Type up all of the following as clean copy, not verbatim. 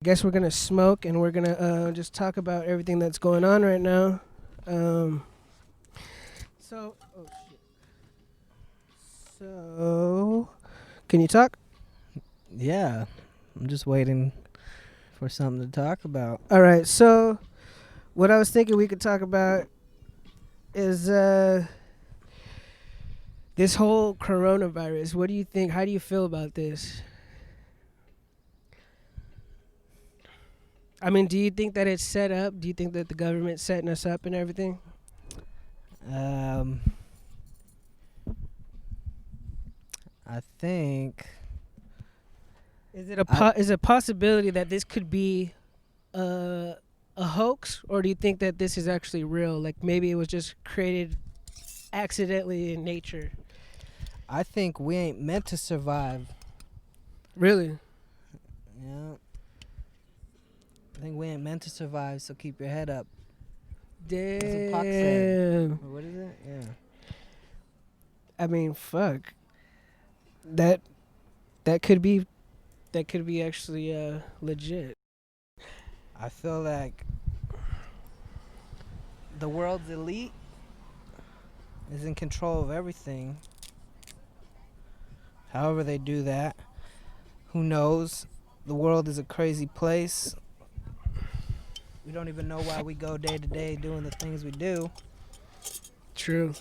Guess we're gonna smoke and we're gonna just talk about everything that's going on right now. Um, oh shit. So, can you talk? Yeah, I'm just waiting for something to talk about. All right. So, what I was thinking we could talk about is this whole coronavirus. What do you think? How do you feel about this? I mean, do you think that it's set up? Do you think that the government's setting us up and everything? Um, I think Is it a I is it a possibility that this could be a a hoax, or do you think that this is actually real? Like maybe it was just created accidentally in nature. I think we ain't meant to survive. Really? Yeah, I think we ain't meant to survive. So keep your head up. That's what Pac said. Damn. Or what is it? Yeah. I mean, fuck. That that could be actually legit. I feel like the world's elite is in control of everything. However they do that, who knows? The world is a crazy place. We don't even know why we go day to day doing the things we do. True.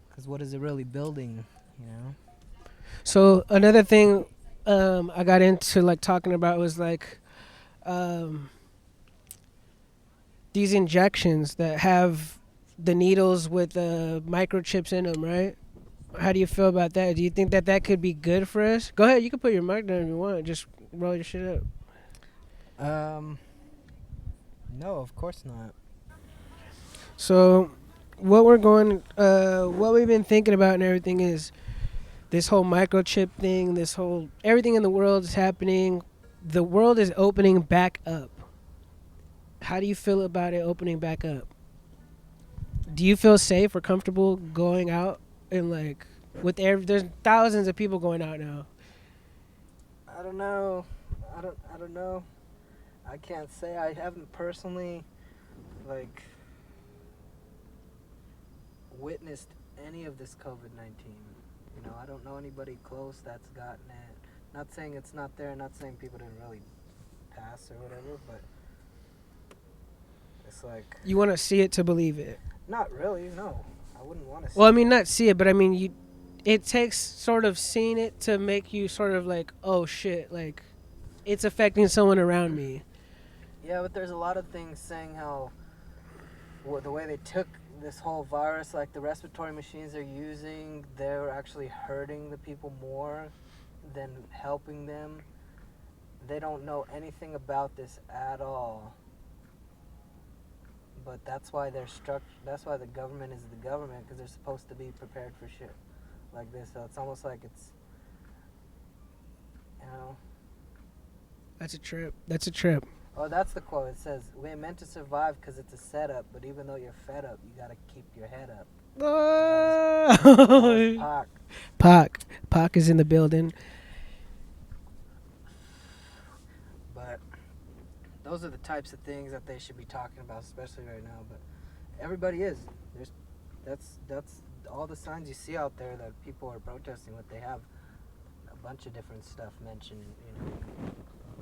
Because what is it really building, you know? So another thing I got into like talking about was like um, these injections that have the needles with microchips in them, right? How do you feel about that? Do you think that that could be good for us? Go ahead, you can put your mic down if you want. Just roll your shit up. Um, no, of course not. So, what we've been thinking about and everything is this whole microchip thing. This whole everything in the world is happening. The world is opening back up. How do you feel about it opening back up? Do you feel safe or comfortable going out and like there's thousands of people going out now. I don't know. I don't know. I can't say I haven't personally like witnessed any of this COVID-19. You know, I don't know anybody close that's gotten it. Not saying it's not there, not saying people didn't really pass or whatever, but it's like You want to see it to believe it. not really, no. I wouldn't want to see Well, I it. mean not see it, but I mean you it takes sort of seeing it to make you sort of like, oh shit, like it's affecting someone around me. Yeah, but there's a lot of things saying how the way they took this whole virus, like the respiratory machines they're using, they're actually hurting the people more than helping them. They don't know anything about this at all. But that's why they're struck. That's why the government is the government, because they're supposed to be prepared for shit like this. So it's almost like it's, you know. That's a trip. That's a trip. Oh, that's the quote. It says, "We're meant to survive because it's a setup, but even though you're fed up, you gotta keep your head up." That was Pac. Pac is in the building. But those are the types of things that they should be talking about, especially right now. But everybody is. There's that's all the signs you see out there that people are protesting with. They have a bunch of different stuff mentioned.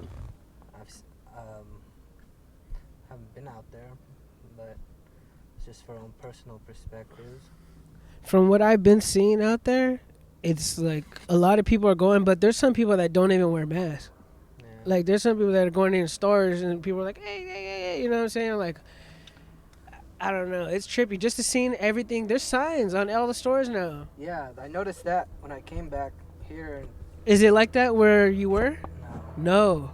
You know, um, haven't been out there, but it's just for own personal perspectives. From what I've been seeing out there, it's like a lot of people are going, but there's some people that don't even wear masks. Yeah. Like there's some people that are going in stores and people are like, hey, you know what I'm saying? Like I don't know, it's trippy just to seeing everything. There's signs on all the stores now. Yeah, I noticed that when I came back here. Is it like that where you were? No, No.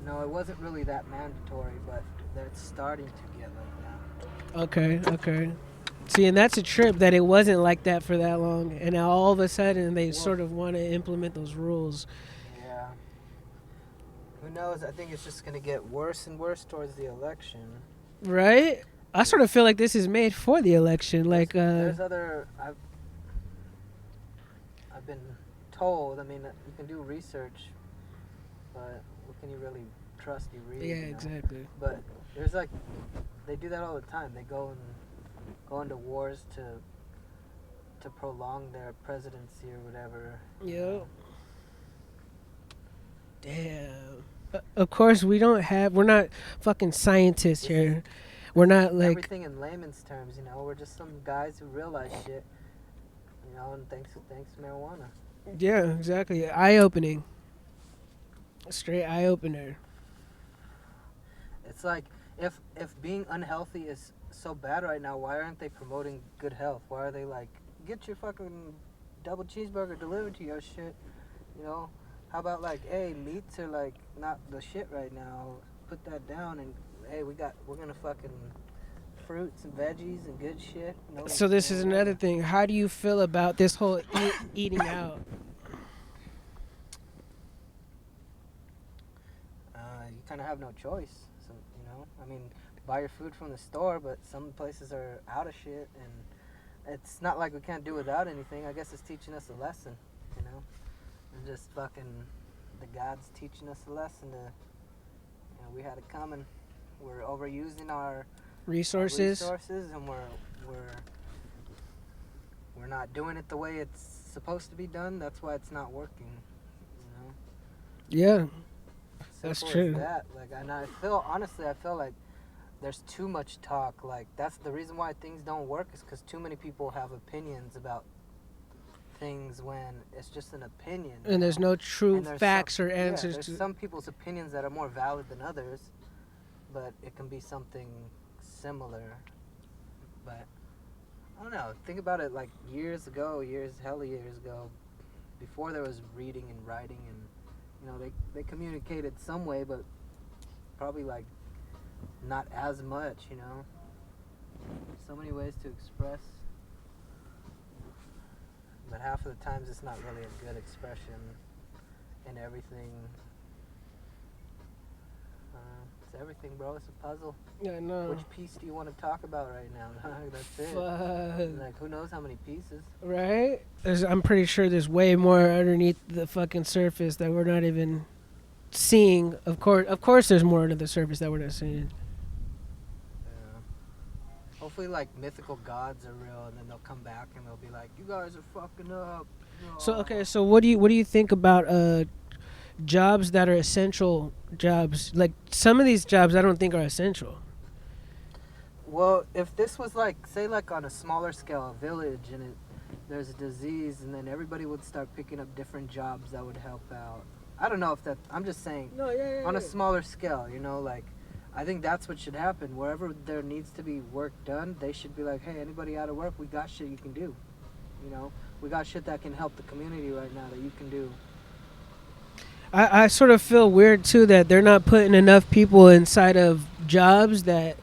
no, it wasn't really that mandatory, but it's starting to get like that. Okay. See, and that's a trip that it wasn't like that for that long, and now all of a sudden they Well, sort of want to implement those rules. Yeah. Who knows? I think it's just gonna get worse and worse towards the election. Right? I sort of feel like this is made for the election. Like, There's other. I've been told. I mean, you can do research, but what can you really trust you read. Yeah, you know? exactly. But there's like, they do that all the time. They go into wars to prolong their presidency or whatever. you Yep. know? Damn. Of course, we're not fucking scientists This here. We're not like, Everything in layman's terms, we're just some guys who realize shit, and thanks to marijuana. yeah, exactly. Eye opening. Straight eye opener. It's like, if being unhealthy is so bad right now, why aren't they promoting good health? Why are they like, get your fucking double cheeseburger delivered to your shit? How about like, hey, meats are like not the shit right now. Put that down, and hey, we're gonna fucking fruits and veggies and good shit. So this is another thing. How do you feel about this whole eating out? You kind of have no choice. So buy your food from the store, but some places are out of shit, and it's not like we can't do without anything. I guess it's teaching us a lesson, and just fucking the gods teaching us a lesson to, we had it coming. We're overusing our Resources. and we're not doing it the way it's supposed to be done. That's why it's not working. Yeah. That's Simple true. as that. And I feel like there's too much talk. Like, that's the reason why things don't work, is because too many people have opinions about things when it's just an opinion. And there's no true And there's facts or answers there's to. some people's opinions that are more valid than others, but it can be something similar. But I don't know. Think about it, like hella years ago, before there was reading and writing, and they communicated some way, but probably like not as much. So many ways to express, but half of the times it's not really a good expression in everything. It's everything, bro. It's a puzzle. Yeah, no. Which piece do you want to talk about right now? That's it. Fuck. Like, who knows how many pieces? Right? I'm pretty sure there's way more underneath the fucking surface that we're not even seeing. Of course, there's more under the surface that we're not seeing. Yeah. Hopefully, like, mythical gods are real, and then they'll come back and they'll be like, "You guys are fucking up." So what do you think about jobs that are essential jobs? Like, some of these jobs I don't think are essential. Well, if this was like, say, like on a smaller scale, a village, and there's a disease, and then everybody would start picking up different jobs that would help out. I don't know if that. I'm just saying. No, yeah. On a smaller scale, like, I think that's what should happen. Wherever there needs to be work done, they should be like, hey, anybody out of work, we got shit you can do. We got shit that can help the community right now that you can do. I sort of feel weird too that they're not putting enough people inside of jobs that,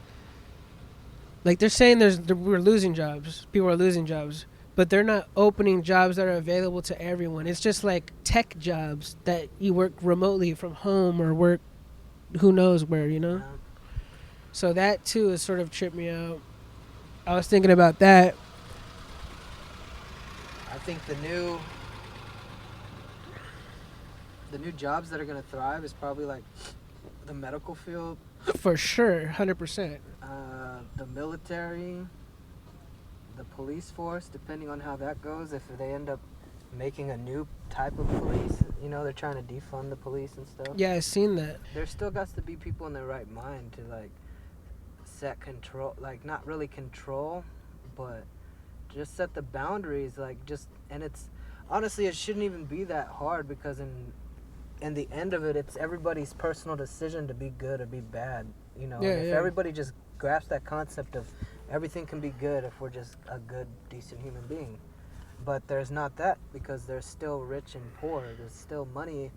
like, they're saying we're losing jobs. People are losing jobs, but they're not opening jobs that are available to everyone. It's just like tech jobs that you work remotely from home or work who knows where, So that too has sort of tripped me out. I was thinking about that. I think the new jobs that are going to thrive is probably like the medical field, For sure, 100%. The military, the police force, depending on how that goes. If they end up making a new type of police, they're trying to defund the police and stuff. Yeah, I've seen that. There still got to be people in their right mind to, like, set control, like, not really control, but just set the boundaries, like, and it's, honestly, it shouldn't even be that hard, because in the end of it, it's everybody's personal decision to be good or be bad, Yeah, if yeah. everybody just grasps that concept of everything can be good if we're just a good, decent human being. But there's not that, because there's still rich and poor. There's still money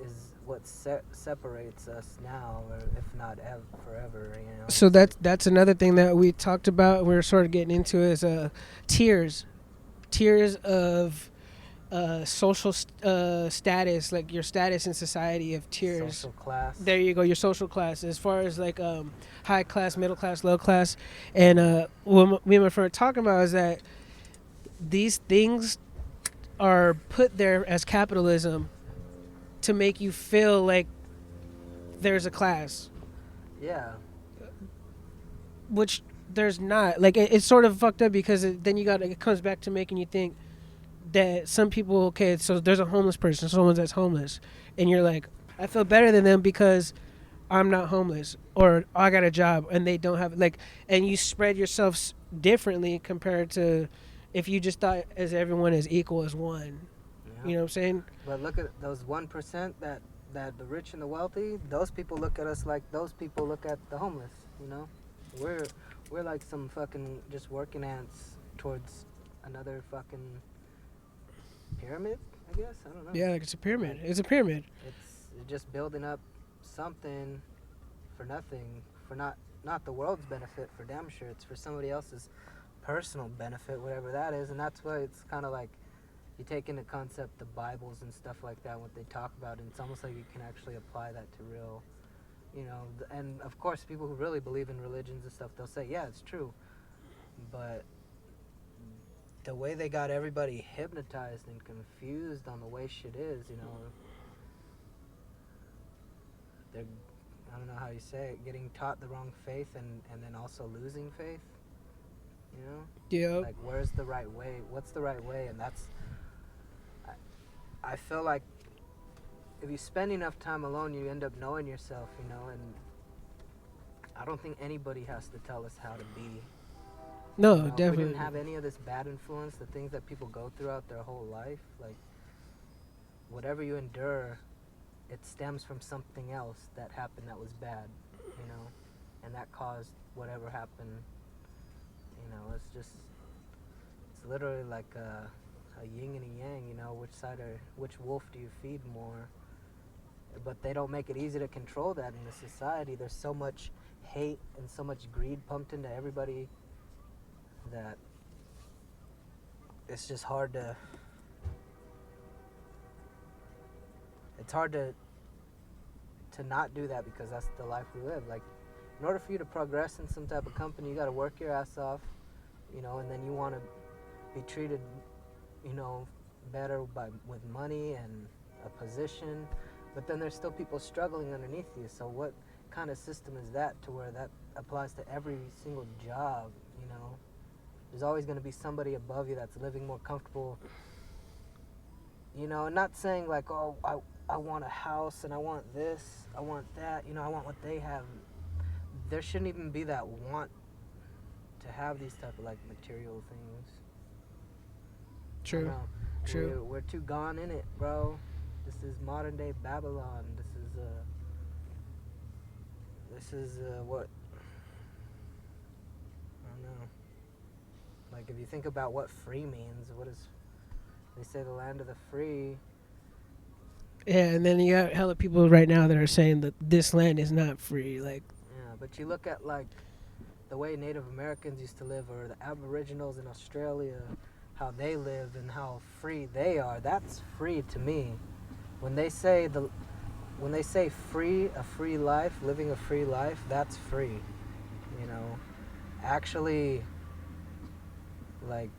is what separates us now, or if not forever. So that's another thing that we talked about. We're sort of getting into is tiers of social status, like your status in society of tiers. Social class. There you go, your social class, as far as like high class, middle class, low class. And what me and my friend were talking about is that these things are put there as capitalism to make you feel like there's a class, Yeah. which there's not. Like it's sort of fucked up because then it comes back to making you think that some people, okay, so there's a homeless person, someone that's homeless, and you're like, I feel better than them because I'm not homeless, or I got a job and they don't have, like, and you spread yourself differently compared to if you just thought as everyone is equal as one. Yeah. You know what I'm saying? But look at those 1% that the rich and the wealthy. Those people look at us like those people look at the homeless. You know, we're like some fucking just working ants towards another fucking pyramid. I guess I don't know. Yeah, like it's a pyramid. It's a pyramid. It's just building up something for nothing, for not the world's benefit, for damn sure. It's for somebody else's personal benefit, whatever that is. And that's why it's kind of like you take into concept the Bibles and stuff like that, what they talk about, and it's almost like you can actually apply that to real, you know. And of course, people who really believe in religions and stuff, they'll say, yeah, it's true. But the way they got everybody hypnotized and confused on the way shit is, you know, they're, I don't know how you say it, getting taught the wrong faith and then also losing faith, you know? Yeah. Like, where's the right way? What's the right way? And that's, I feel like if you spend enough time alone, you end up knowing yourself, you know, and I don't think anybody has to tell us how to be. No, You know, definitely. If we didn't have any of this bad influence, the things that people go throughout their whole life, like, whatever you endure, it stems from something else that happened that was bad, you know, and that caused whatever happened. You know, it's literally like a yin and a yang, you know, which wolf do you feed more? But they don't make it easy to control that in the society. There's so much hate and so much greed pumped into everybody that it's just hard to not do that, because that's the life we live. Like, in order for you to progress in some type of company, you got to work your ass off, you know, and then you want to be treated, you know, better with money and a position, but then there's still people struggling underneath you. So what kind of system is that to where that applies to every single job? You know, there's always going to be somebody above you that's living more comfortable, you know, and not saying like, oh, I want a house and I want this, I want that, you know, I want what they have. There shouldn't even be that want to have these type of like material things. True. True. We're too gone in it, bro. This is modern day Babylon. This is what, I don't know. Like, if you think about what free means, they say the land of the free. Yeah, and then you got hella people right now that are saying that this land is not free. Like, Yeah, but you look at like the way Native Americans used to live, or the Aboriginals in Australia, how they live and how free they are. That's free to me. When they say free, a free life, living a free life, that's free. You know, actually, like,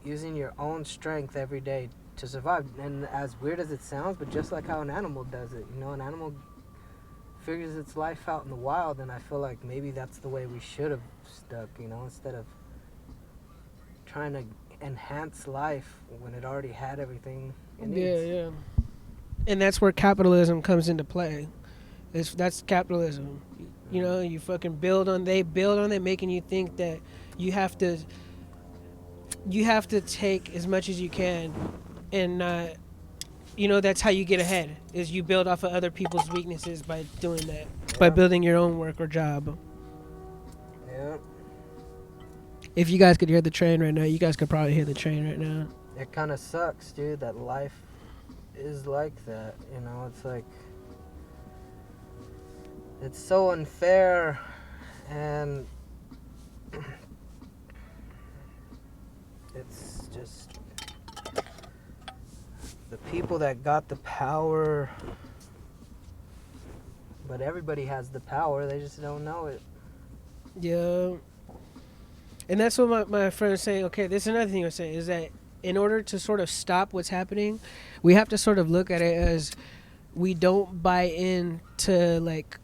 using your own strength every day to survive. And as weird as it sounds, but just like how an animal does it, you know, an animal figures its life out in the wild, and I feel like maybe that's the way we should have stuck, you know, instead of trying to enhance life when it already had everything it needs. yeah. And that's where capitalism comes into play. That's capitalism. You know, you fucking build on that, making you think that you have to take as much as you can, and not, you know, that's how you get ahead, is you build off of other people's weaknesses by doing that, by building your own work or job. Yeah. If you guys could hear the train right now, you guys could probably hear the train right now. It kind of sucks, dude, that life is like that, you know. It's like, it's so unfair, and it's just the people that got the power, but everybody has the power, they just don't know it. Yeah. And that's what my friend was saying. Okay, this is another thing he was saying, is that in order to sort of stop what's happening, we have to sort of look at it as we don't buy into like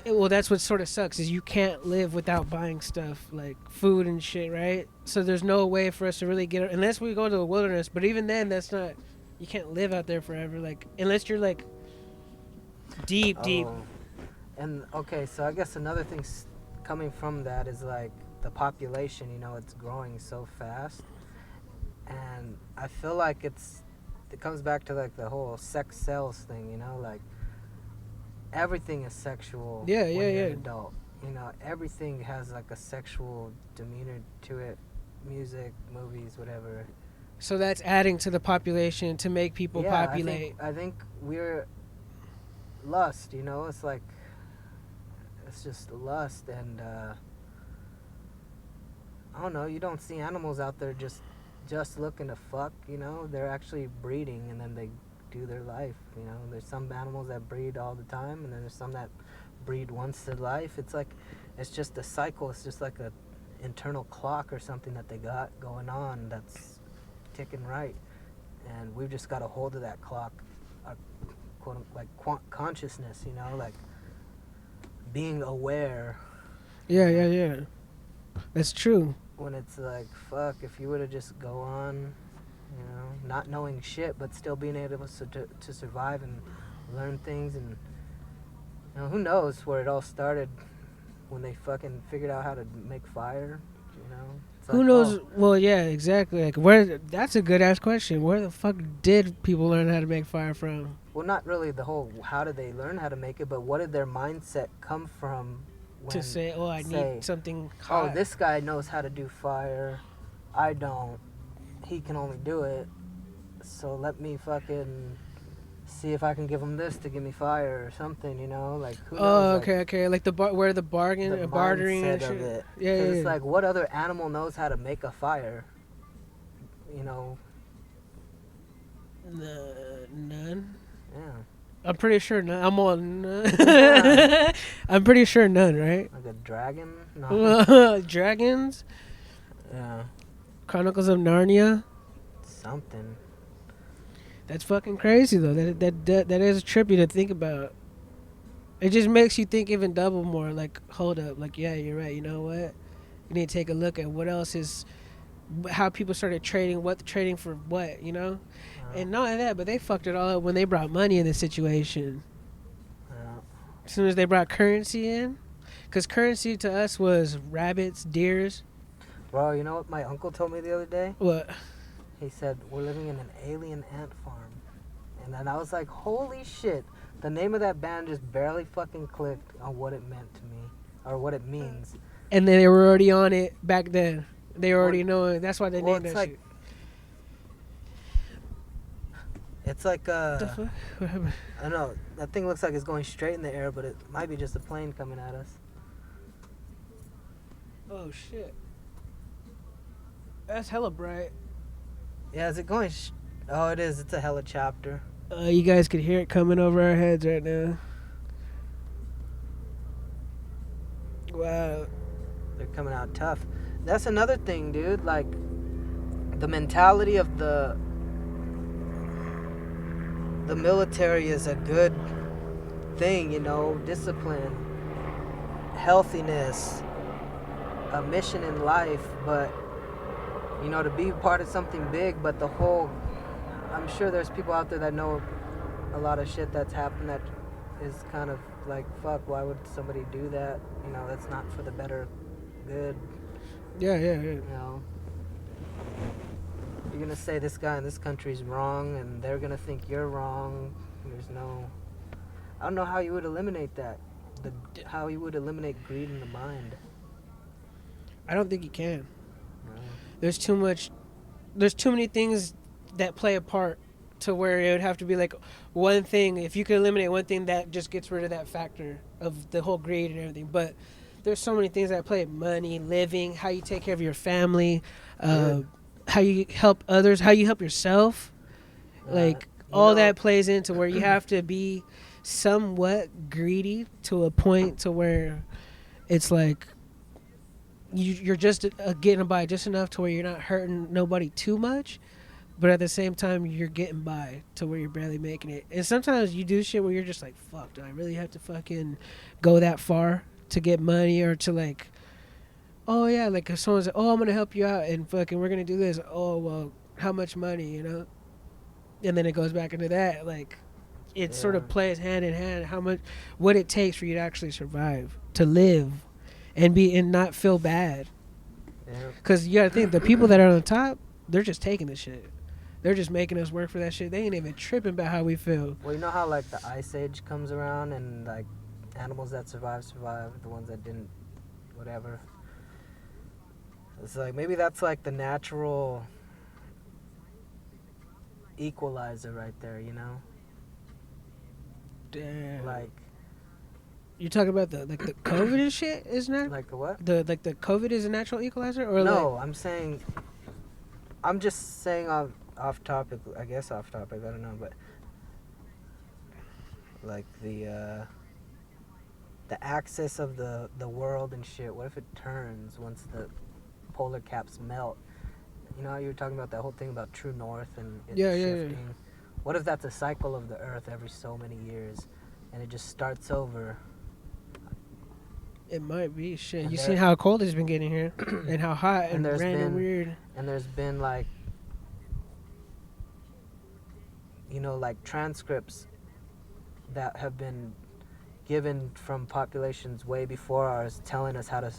well, that's what sort of sucks is you can't live without buying stuff like food and shit, right? So there's no way for us to really get unless we go to the wilderness. But even then, that's not. You can't live out there forever, like unless you're like deep, deep. Oh, and okay, so I guess another thing coming from that is like the population. You know, it's growing so fast, and I feel like it comes back to like the whole sex sells thing. You know, like everything is sexual. Yeah, when yeah, you're yeah. an adult. You know, everything has like a sexual demeanor to it. Music, movies, whatever. So that's adding to the population to make people Yeah, populate. I think we're lust. You know, it's like it's just lust, and I don't know. You don't see animals out there just looking to fuck. You know, they're actually breeding, and then they do their life. You know, there's some animals that breed all the time, and then there's some that breed once in life. It's like it's just a cycle. It's just like a internal clock or something that they got going on that's ticking right, and we've just got a hold of that clock, quote like consciousness. You know, like being aware. Yeah, yeah, yeah. That's true. When it's like, fuck, if you were to just go on, you know, not knowing shit, but still being able to survive and learn things, and, you know, who knows where it all started when they fucking figured out how to make fire, you know? It's Who like, knows? oh, Well, yeah, exactly. Like, where? That's a good ass question. Where the fuck did people learn how to make fire from? well, not really the whole how did they learn how to make it, but what did their mindset come from when To say, oh, I need something hot. oh, this guy knows how to do fire, I don't, he can only do it, so let me fucking see if I can give him this to give me fire or something, you know? Like, who knows? Oh, Like, okay, okay. Like where the bargain, the bartering and mindset shit. of it. Yeah, 'Cause yeah, it's yeah. like, what other animal knows how to make a fire? You know? None. Yeah. I'm pretty sure none. I'm on. None. I'm pretty sure none, right? Like a dragon? No. Dragons, Yeah. Chronicles of Narnia. Something. That's fucking crazy though. That is trippy to think about. It just makes you think even double more. Like, hold up. Like, yeah, you're right. You know what? You need to take a look at what else is, how people started trading, what trading for what. You know, and not only that, but they fucked it all up when they brought money in the situation. Yeah. As soon as they brought currency in, because currency to us was rabbits, deers. Bro, you know what my uncle told me the other day? What? He said, we're living in an alien ant farm. And then I was like, holy shit. The name of that band just barely fucking clicked on what it meant to me. Or what it means. And then they were already on it back then. They were already Well, knowing. That's why they well, named it's that like, shit. It's like, What the fuck? What happened? I don't know. That thing looks like it's going straight in the air, but it might be just a plane coming at us. Oh shit. That's hella bright. Yeah, is it going? Oh, it is. It's a helicopter. You guys could hear it coming over our heads right now. Wow. They're coming out tough. That's another thing, dude. Like, the mentality of the military is a good thing, you know, discipline, healthiness, a mission in life, but, you know, to be part of something big, but the whole, I'm sure there's people out there that know a lot of shit that's happened that is kind of like, fuck, why would somebody do that? You know, that's not for the better good, Yeah, yeah, yeah. you know. You're gonna say this guy in this country's wrong, and they're gonna think you're wrong. There's no, I don't know how you would eliminate that. How you would eliminate greed in the mind. I don't think you can. No. There's too much. There's too many things that play a part to where it would have to be like one thing. If you could eliminate one thing, that just gets rid of that factor of the whole greed and everything. But there's so many things that play: money, living, how you take care of your family, how you help others, how you help yourself. Like all that plays into where you have to be somewhat greedy to a point to where it's like you're just getting by just enough to where you're not hurting nobody too much, but at the same time you're getting by to where you're barely making it. And sometimes you do shit where you're just like, fuck, do I really have to fucking go that far to get money, or to like, oh yeah, like if someone's like, oh, I'm gonna help you out and fucking we're gonna do this, oh well, how much money, you know? And then it goes back into that, like it sort of Yeah. plays hand in hand, how much, what it takes for you to actually survive, to live and be and not feel bad. Yeah. Because you gotta think, the people that are on the top, they're just taking the shit. They're just making us work for that shit. They ain't even tripping about how we feel. Well, you know how like the ice age comes around and like animals that survive, the ones that didn't, whatever. It's like maybe that's like the natural equalizer right there, you know? Damn. Like You talking about the like the COVID and shit, isn't it? like the what? The like the COVID is a natural equalizer, or No, like, I'm just saying off topic, I guess off topic, I don't know, but like the axis of the world and shit, what if it turns once the polar caps melt? You know how you were talking about that whole thing about true north and it Yeah, yeah, yeah. shifting? What if that's a cycle of the earth every so many years and it just starts over? it might be shit. And You there- seen how cold it's been getting here, and how hot and, And there's random been- weird. And there's been like, you know, like transcripts that have been given from populations way before ours telling us how to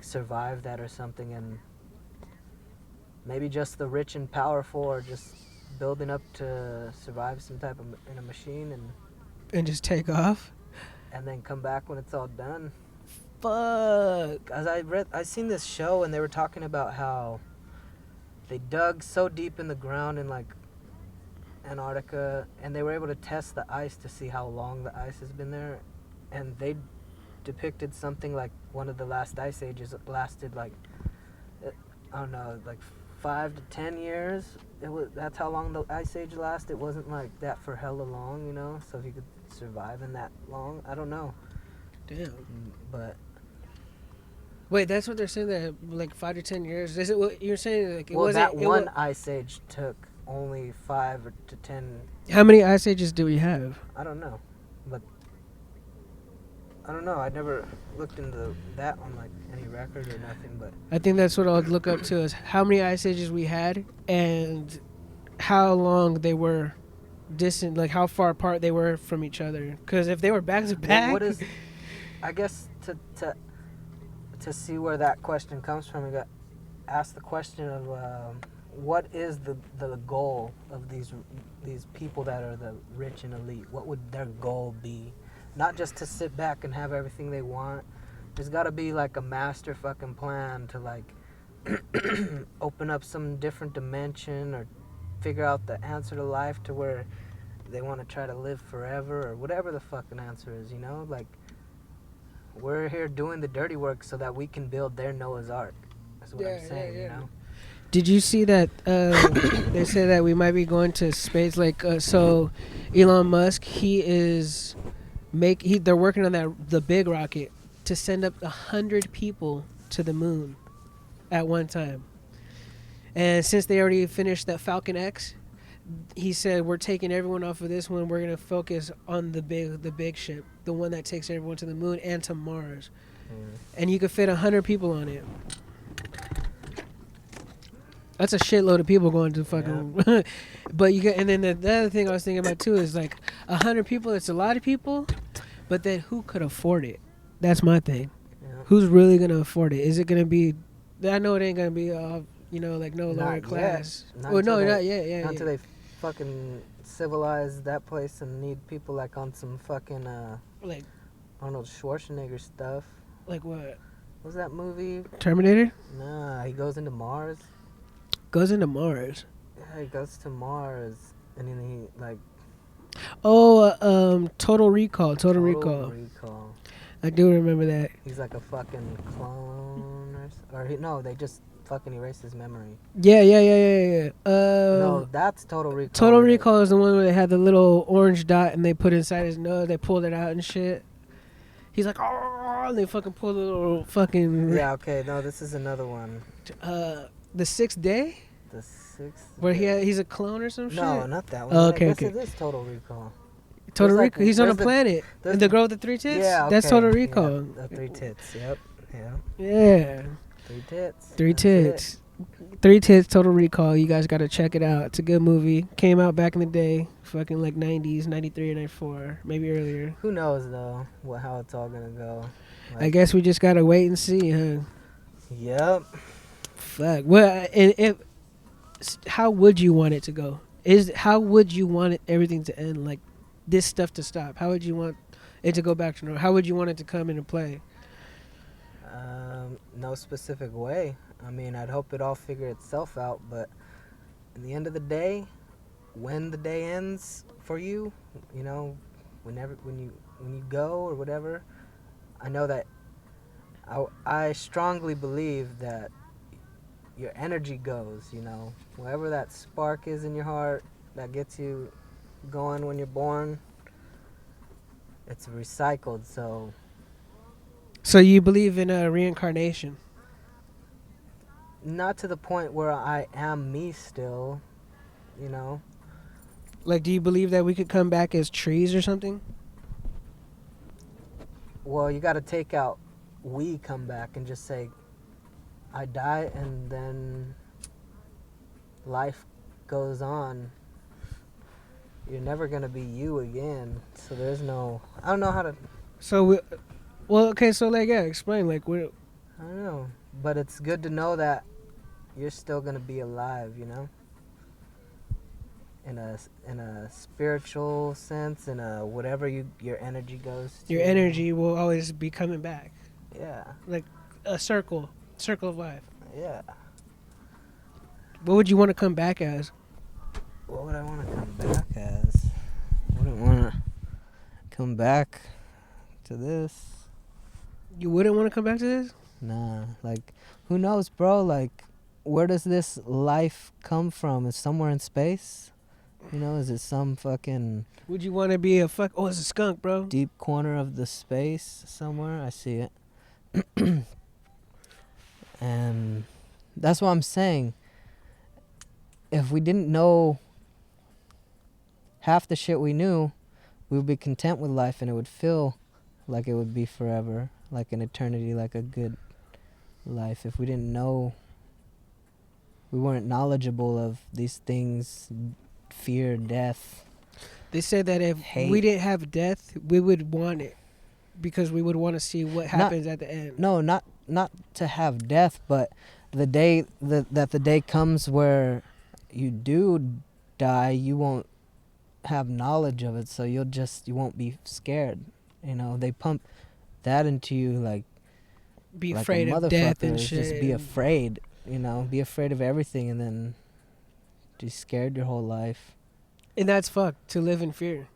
survive that or something, and maybe just the rich and powerful are just building up to survive some type of in a machine And just take off. and then come back when it's all done. Fuck. As I seen this show and they were talking about how they dug so deep in the ground in like Antarctica and they were able to test the ice to see how long the ice has been there, and they depicted something like one of the last ice ages lasted like I don't know, like 5 to 10 years. That's how long the ice age lasted. It wasn't like that for hella long, you know. So if you could survive in that long, I don't know, Damn. but Wait, that's what they're saying, that like 5 to 10 years. Is it what you're saying? Like it well, wasn't. that one ice age took only 5 to 10. How many ice ages do we have? I don't know, but I don't know. I never looked into that on like any record or nothing. But I think that's what I'll look up to, is how many ice ages we had and how long they were distant, like how far apart they were from each other. Because if they were back to back, what is? I guess to see where that question comes from, you got ask the question of what is the goal of these people that are the rich and elite? What would their goal be? Not just to sit back and have everything they want. There's got to be like a master fucking plan to like open up some different dimension or figure out the answer to life to where they want to try to live forever or whatever the fucking answer is, you know? Like, we're here doing the dirty work so that we can build their Noah's Ark. That's what I'm saying, you know? did you see that they say that we might be going to space? Like, so Elon Musk, they're working on the big rocket to send up 100 people to the moon at one time. And since they already finished that Falcon X, he said, we're taking everyone off of this one. We're gonna focus on the big ship, the one that takes everyone to the moon and to Mars. And you could fit 100 people on it. That's a shitload of people going to fucking. But you get, and then the other thing I was thinking about too is like 100 people. It's a lot of people, but then who could afford it? That's my thing. Yeah. Who's really gonna afford it? Is it gonna be? I know it ain't gonna be, like no lower Not class. yet. Not Well, until no, they- not yet. Yeah, Not yeah. until they fucking civilize that place and need people like on some fucking Like Arnold Schwarzenegger stuff. what? What was that movie? Terminator Nah, he goes into Mars. goes into Mars. Yeah, he goes to Mars and then he like Oh, Total Recall. Total Recall. Recall. I do remember that. He's like a fucking clone no, they just fucking erase his memory. Yeah. No, that's Total Recall. Total Recall is the one where they had the little orange dot and they put inside his nose. They pulled it out and shit. He's like, oh, and they fucking pull the little fucking. Yeah, okay, no, this is another one. The 6th day. This 6. Where he's a clone or some shit? No, not that one. Oh, I okay, guess okay. it is Total Recall. Total There's like- Recall. He's on a there's the- planet. there's And the the- girl with the 3 tits? Yeah, That's okay, Total yeah, Recall. the 3 tits. Yep. Yeah. Yeah. 3 tits. 3 That's it. tits. 3 tits, Total Recall. You guys gotta check it out. It's a good movie. Came out back in the day, fucking like 90s, 93 or 94, maybe earlier. Who knows though? How it's all gonna go? I guess we just gotta wait and see, huh? Yep. Fuck. Well, and how would you want it to go? How would you want everything to end? Like this stuff to stop? How would you want it to go back to normal? How would you want it to come into play? No specific way. I mean, I'd hope it all figure itself out, but in the end of the day, when the day ends for you, you know, when you go or whatever, I know that I strongly believe that your energy goes, you know, wherever that spark is in your heart that gets you going when you're born, it's recycled. So you believe in reincarnation? Not to the point where I am me still, you know. Like, do you believe that we could come back as trees or something? Well, you got to take out we come back and just say I die and then life goes on. You're never going to be you again. So there's no, I don't know how to, So, well, okay, so like, yeah, explain. Like, I don't know. But it's good to know that you're still going to be alive, you know? In a spiritual sense, in a whatever your energy goes to. your energy will always be coming back. Yeah. Like a circle of life. Yeah. What would you want to come back as? What would I want to come back as? I wouldn't want to come back to this. You wouldn't want to come back to this? Nah, like, who knows, bro? Like, where does this life come from? Is somewhere in space? You know, is it some fucking Would you want to be oh, it's a skunk, bro. deep corner of the space somewhere? I see it. And that's what I'm saying. If we didn't know half the shit we knew, we would be content with life and it would feel like it would be forever, like an eternity, like a good life. If we didn't know, we weren't knowledgeable of these things, fear, death. They said that if Hate. we didn't have death, we would want it because we would want to see what happens at the end. No, not to have death, but the day that the day comes where you do die, you won't have knowledge of it, so you won't be scared. You know, they pump that into you like Be like afraid a of death and motherfucker. shit. Just be afraid, you know, be afraid of everything, and then just scared your whole life. And that's fucked, to live in fear.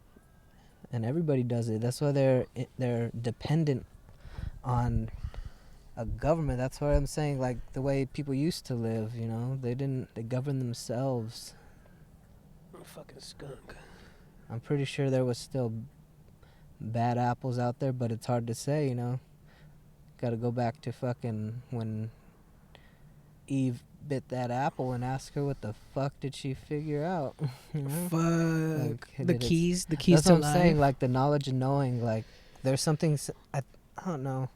And everybody does it. That's why they're dependent on a government. That's why I'm saying, like, the way people used to live, you know, they governed themselves. Fucking skunk. I'm pretty sure there was still bad apples out there, but it's hard to say, you know. Gotta go back to fucking when Eve bit that apple and ask her what the fuck did she figure out. You know? Fuck. Like, The keys that's to what I'm life. saying, like the knowledge and knowing, like there's something, I don't know,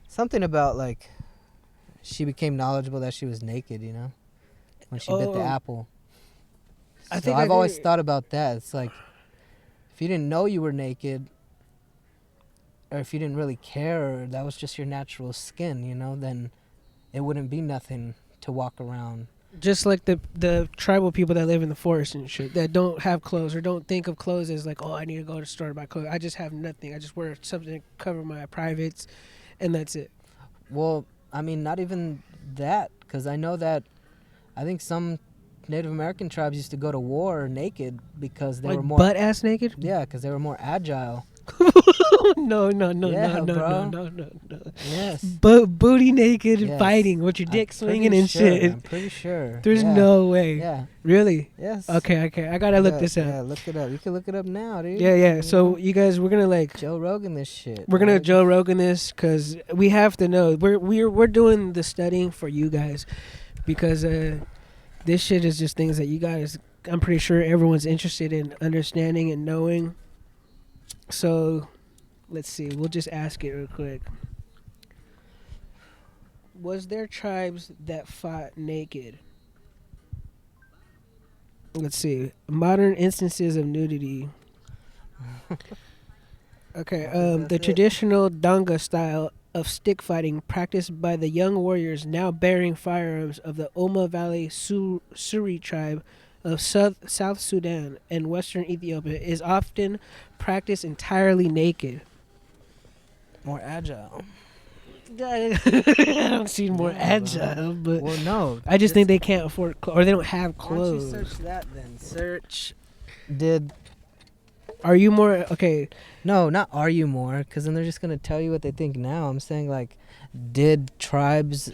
something about like she became knowledgeable that she was naked, you know, when she bit the Oh. apple. I So think I've I always heard- thought about that. It's like, if you didn't know you were naked, or if you didn't really care, or that was just your natural skin, you know, then it wouldn't be nothing to walk around. Just like the tribal people that live in the forest and shit that don't have clothes or don't think of clothes as like, oh, I need to go to the store to buy clothes. I just have nothing. I just wear something to cover my privates, and that's it. Well, I mean, not even that, because I know that I think some Native American tribes used to go to war naked because they Like were more butt ass naked? yeah, because they were more agile. No, Yeah, bro. no. Yes. Booty naked and Yes. fighting with your dick I'm swinging pretty and sure, shit. I'm pretty sure. There's Yeah. no way. Yeah. Really? Yes. Okay. I gotta look Yeah, this up. Yeah, look it up. You can look it up now, dude. Yeah. You So know? you guys, we're gonna like, Joe Rogan this shit. we're gonna dog. Joe Rogan this because we have to know. We're doing the studying for you guys because This shit is just things that you guys. I'm pretty sure everyone's interested in understanding and knowing. So, let's see. We'll just ask it real quick. Was there tribes that fought naked? Let's see. Modern instances of nudity. Okay. I think The that's it. traditional Danga style of stick fighting practiced by the young warriors now bearing firearms of the Oma Valley Suri tribe of South Sudan and Western Ethiopia is often practiced entirely naked. More agile. I don't see more Yeah, bro. agile, but Well, no. I just think they can't afford or they don't have Why don't you clothes. search that then? Search. Did Are you more okay? no, not are you more? Because then they're just gonna tell you what they think now. I'm saying like, did tribes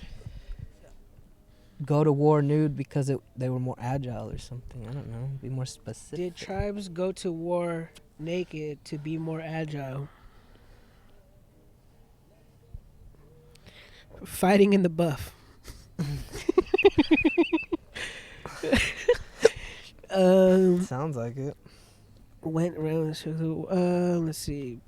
go to war nude because they were more agile or something? I don't know. Be more specific. Did tribes go to war naked to be more agile? Fighting in the buff. Sounds like it. Went around. Let's see.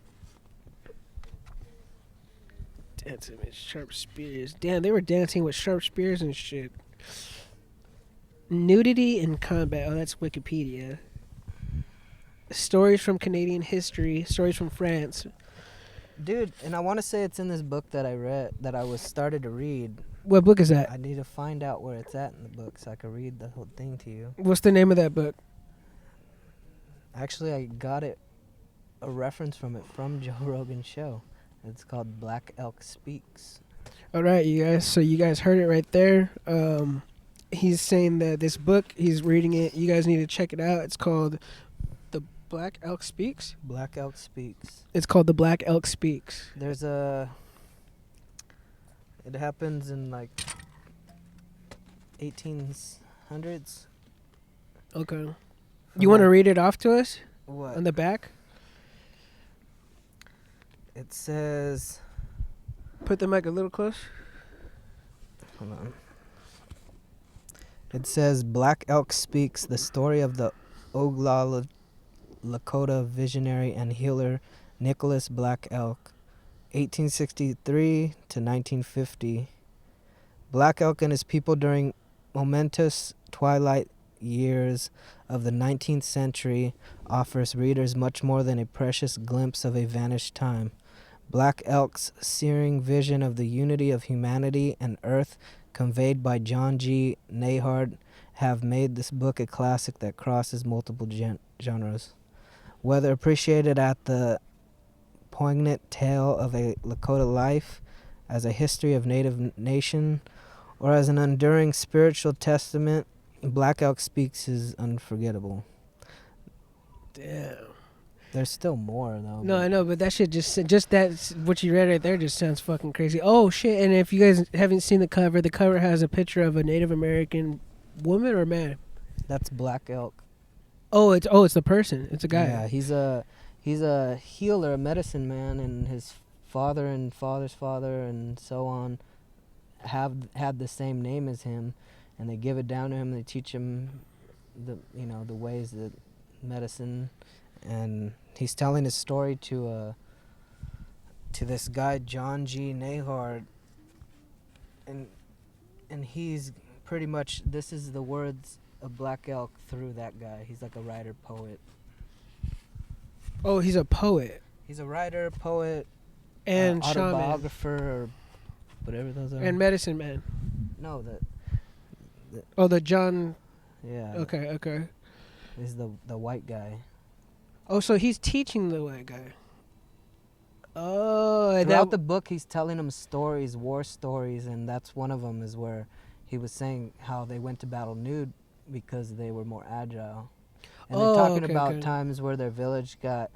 Dancing with sharp spears. Damn, they were dancing with sharp spears and shit. Nudity in combat. Oh, that's Wikipedia. Stories from Canadian history. Stories from France. Dude, and I want to say it's in this book that I read, that I was started to read. What book is that? I need to find out where it's at in the book so I can read the whole thing to you. What's the name of that book? Actually, I got a reference from it from Joe Rogan's show. It's called Black Elk Speaks. All right, you guys. So you guys heard it right there. He's saying that this book, he's reading it. You guys need to check it out. It's called The Black Elk Speaks. Black Elk Speaks. It's called The Black Elk Speaks. It happens in like 1800s. Okay. You want to read it off to us What? on the back? It says, Put the mic a little close. hold on. It says, Black Elk Speaks, the story of the Oglala Lakota visionary and healer Nicholas Black Elk, 1863 to 1950. Black Elk and his people during momentous twilight years of the 19th century offers readers much more than a precious glimpse of a vanished time. Black Elk's searing vision of the unity of humanity and earth conveyed by John G. Nahard have made this book a classic that crosses multiple genres. Whether appreciated at the poignant tale of a Lakota life, as a history of Native nation, or as an enduring spiritual testament, Black Elk Speaks is unforgettable. Damn. There's still more though. No, but I know, but that shit just that what you read right there just sounds fucking crazy. Oh shit! And if you guys haven't seen the cover has a picture of a Native American woman or man. that's Black Elk. Oh, it's the person. It's a guy. Yeah, he's a healer, a medicine man, and his father and father's father and so on have had the same name as him, and they give it down to him. They teach him the ways that medicine, and he's telling his story to this guy John G. Nahard, and he's pretty much, this is the words of Black Elk through that guy. He's like a writer poet. Oh, he's a poet He's a writer, poet, and shaman autobiographer, or whatever those are. and medicine man. No, Oh, the John. yeah. Okay. Is the white guy. Oh, so he's teaching the white guy. Oh, and Throughout the book, he's telling them stories, war stories, and that's one of them is where he was saying how they went to battle nude because they were more agile. And they're talking about times where their village got,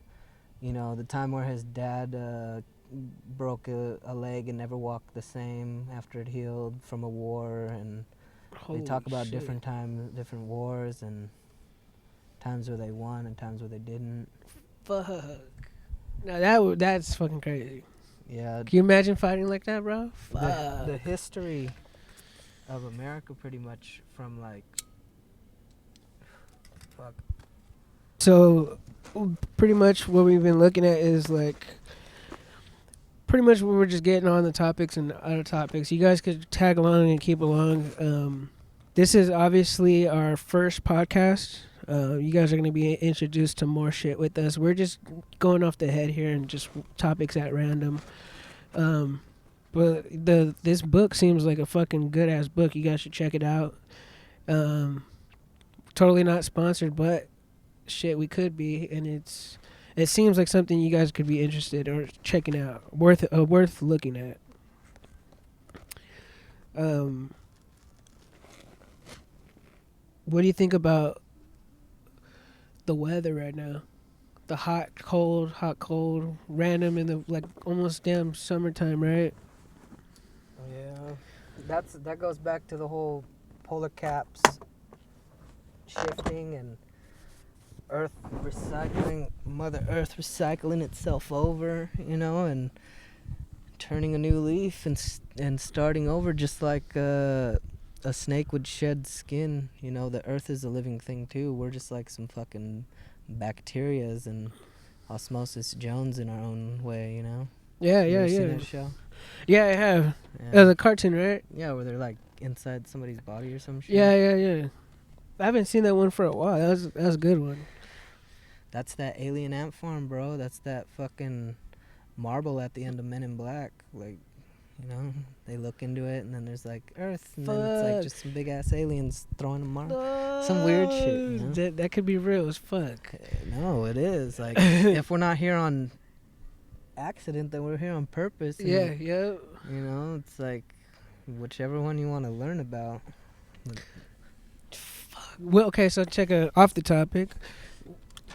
the time where his dad broke a leg and never walked the same after it healed from a war, and they talk about shit. different times, different wars, and times where they won and times where they didn't. Fuck. Now that's fucking crazy. Yeah. Can you imagine fighting like that, bro? Fuck. The history of America, pretty much from like fuck. So, pretty much what we've been looking at is like, pretty much we're just getting on the topics and other topics. You guys could tag along and keep along. This is obviously our first podcast. You guys are going to be introduced to more shit with us. We're just going off the head here and just topics at random. But this book seems like a fucking good ass book. You guys should check it out. Totally not sponsored, but shit, we could be, and it seems like something you guys could be interested or checking out, worth looking at. What do you think about the weather right now? The hot, cold, random in the like almost damn summertime, right? Yeah, that goes back to the whole polar caps shifting and Mother Earth recycling itself over, and turning a new leaf and starting over, just like a snake would shed skin. The Earth is a living thing too. We're just like some fucking bacterias and Osmosis Jones in our own way. Yeah, You yeah, ever yeah. seen that show? Yeah, I have. Yeah. The cartoon, right? Yeah, where they're like inside somebody's body or some shit. Yeah, yeah, yeah. I haven't seen that one for a while. That was a good one. That's that alien ant farm, bro. That's that fucking marble at the end of Men in Black. Like, they look into it and then there's like Earth and then it's like just some big ass aliens throwing them marble. Some weird shit. That could be real as fuck. No, it is. Like, if we're not here on accident, then we're here on purpose. And, Yeah, yeah. It's like whichever one you want to learn about. Well, okay, so check off the topic.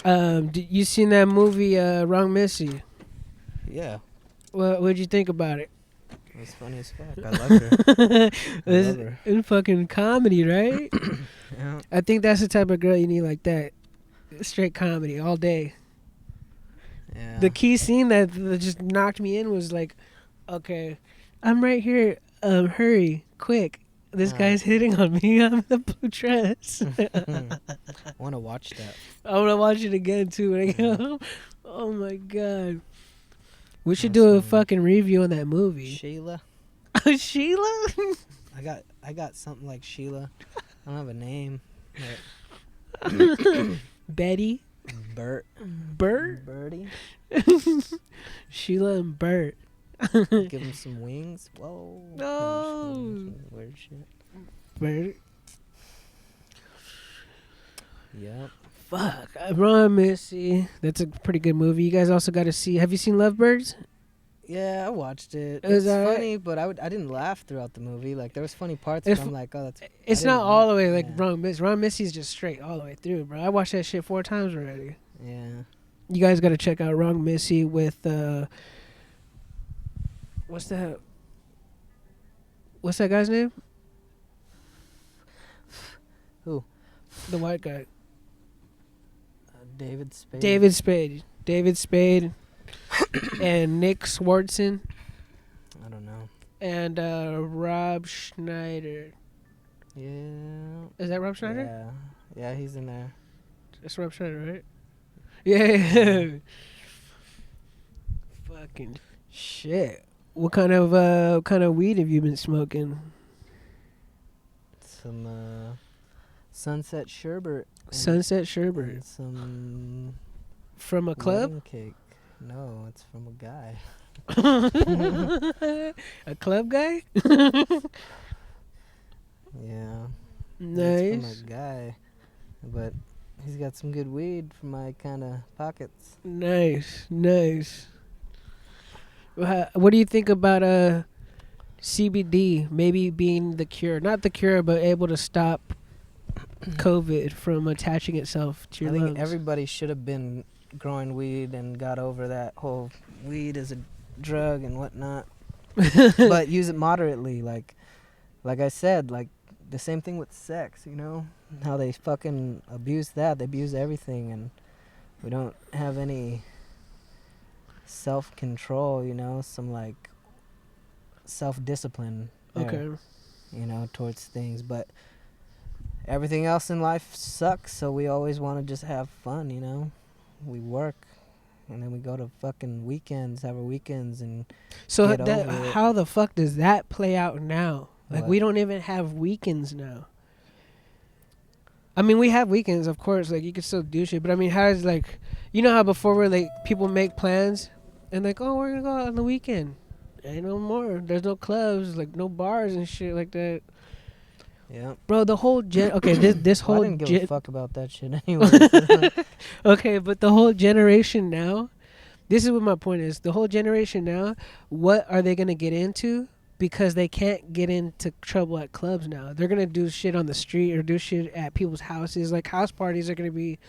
You seen that movie, Wrong Missy? Yeah. What'd you think about it? It was funny as fuck. I love her. I love her. In fucking comedy, right? Yeah. I think that's the type of girl you need like that. Straight comedy all day. Yeah. The key scene that just knocked me in was like, okay, I'm right here. Hurry, quick. This guy's hitting on me. I'm in the blue dress. I want to watch that. I want to watch it again too. When I get home. Oh my god. We should That's do a funny. fucking review on that movie. Sheila. Sheila? I got something like Sheila. I don't have a name. But Betty? Bert. Birdie. Sheila and Bert. Give him some wings. Whoa. No. Weird shit. Bert. Yep. Fuck. Ron Missy. That's a pretty good movie. You guys also got to see. Have you seen Lovebirds? Yeah, I watched it. It was It's alright? funny, but I didn't laugh throughout the movie. Like, there was funny parts, If- but I'm like, oh, that's... It's I not didn't all laugh. the way like Yeah. Ron Missy. Ron Missy's just straight all the way through, bro. I watched that shit 4 times already. Yeah. You guys got to check out Wrong Missy with what's that guy's name? Who? The white guy. David Spade. David Spade and Nick Swartzen I don't know. and Rob Schneider. Yeah. Is that Rob Schneider? Yeah, he's in there. That's Rob Schneider, right? Yeah. Fucking shit. What kind of weed have you been smoking? Some Sunset Sherbet. Sunset Sherbet. And some From a club? wedding cake. No, it's from a guy. A club guy? Yeah. It's Nice. from a guy. But he's got some good weed for my kind of pockets. Nice. What do you think about CBD maybe being the cure? Not the cure, but able to stop COVID from attaching itself to I your think lungs. everybody should have been growing weed and got over that whole weed as a drug and whatnot. But use it moderately. Like I said, like the same thing with sex, how they fucking abuse that. They abuse everything, and we don't have any self-control, some like self-discipline there, Okay. towards things. But everything else in life sucks, so we always want to just have fun, you know? We work, and then we go to fucking weekends, have our weekends, and So get over it. how the fuck does that play out now? Like, What? we don't even have weekends now. I mean, we have weekends, of course. Like, you can still do shit, but I mean, how is like, you know how before where like people make plans and like, oh, we're gonna go out on the weekend. Ain't no more. There's no clubs, like no bars and shit like that. Yeah. Bro, the whole okay, this Well, I whole didn't give a fuck about that shit anyway. okay, but the whole generation now, this is what my point is. The whole generation now, what are they gonna get into? Because they can't get into trouble at clubs now. They're gonna do shit on the street or do shit at people's houses. Like house parties are gonna be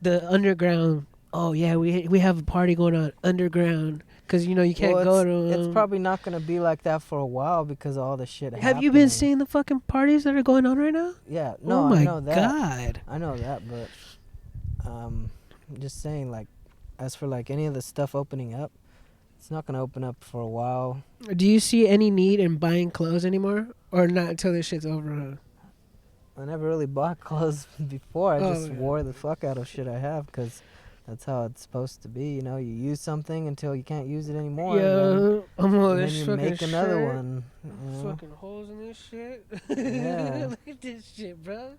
the underground. Oh yeah, we have a party going on underground because you know you can't go to. It's probably not gonna be like that for a while because of all the shit. Have you been happening. seeing the fucking parties that are going on right now? Yeah, no, Oh my I know that. god. I know that, but I'm just saying, like, as for like any of the stuff opening up, it's not gonna open up for a while. Do you see any need in buying clothes anymore, or not until this shit's over? Huh? I never really bought clothes before. I just yeah. wore the fuck out of shit I have because that's how it's supposed to be. You know, you use something until you can't use it anymore. Yeah, I'm all and then this you fucking make another shirt. one. You know? Fucking holes in this shit. Yeah. Look at this shit, bro.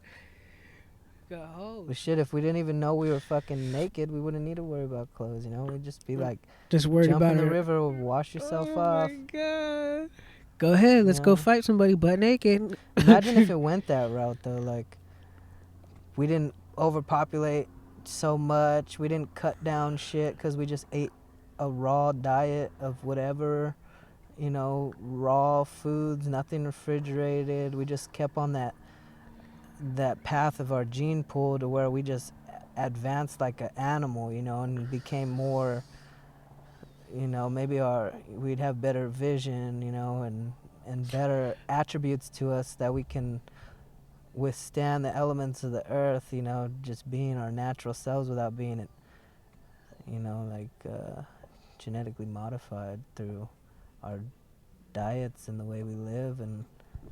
Got holes. But shit, if we didn't even know we were fucking naked, we wouldn't need to worry about clothes. You know, we'd just be like, Just worried jump about in the it. river, wash yourself Oh off. my god. Go ahead, let's go Yeah. fight somebody butt naked. Imagine if it went that route though. Like, we didn't overpopulate so much. We didn't cut down shit because we just ate a raw diet of whatever, you know, raw foods, nothing refrigerated. We just kept on that path of our gene pool to where we just advanced like an animal, you know, and became more, you know, maybe we'd have better vision, you know, and better attributes to us that we can withstand the elements of the earth, you know, just being our natural selves without being it, you know, like genetically modified through our diets and the way we live. And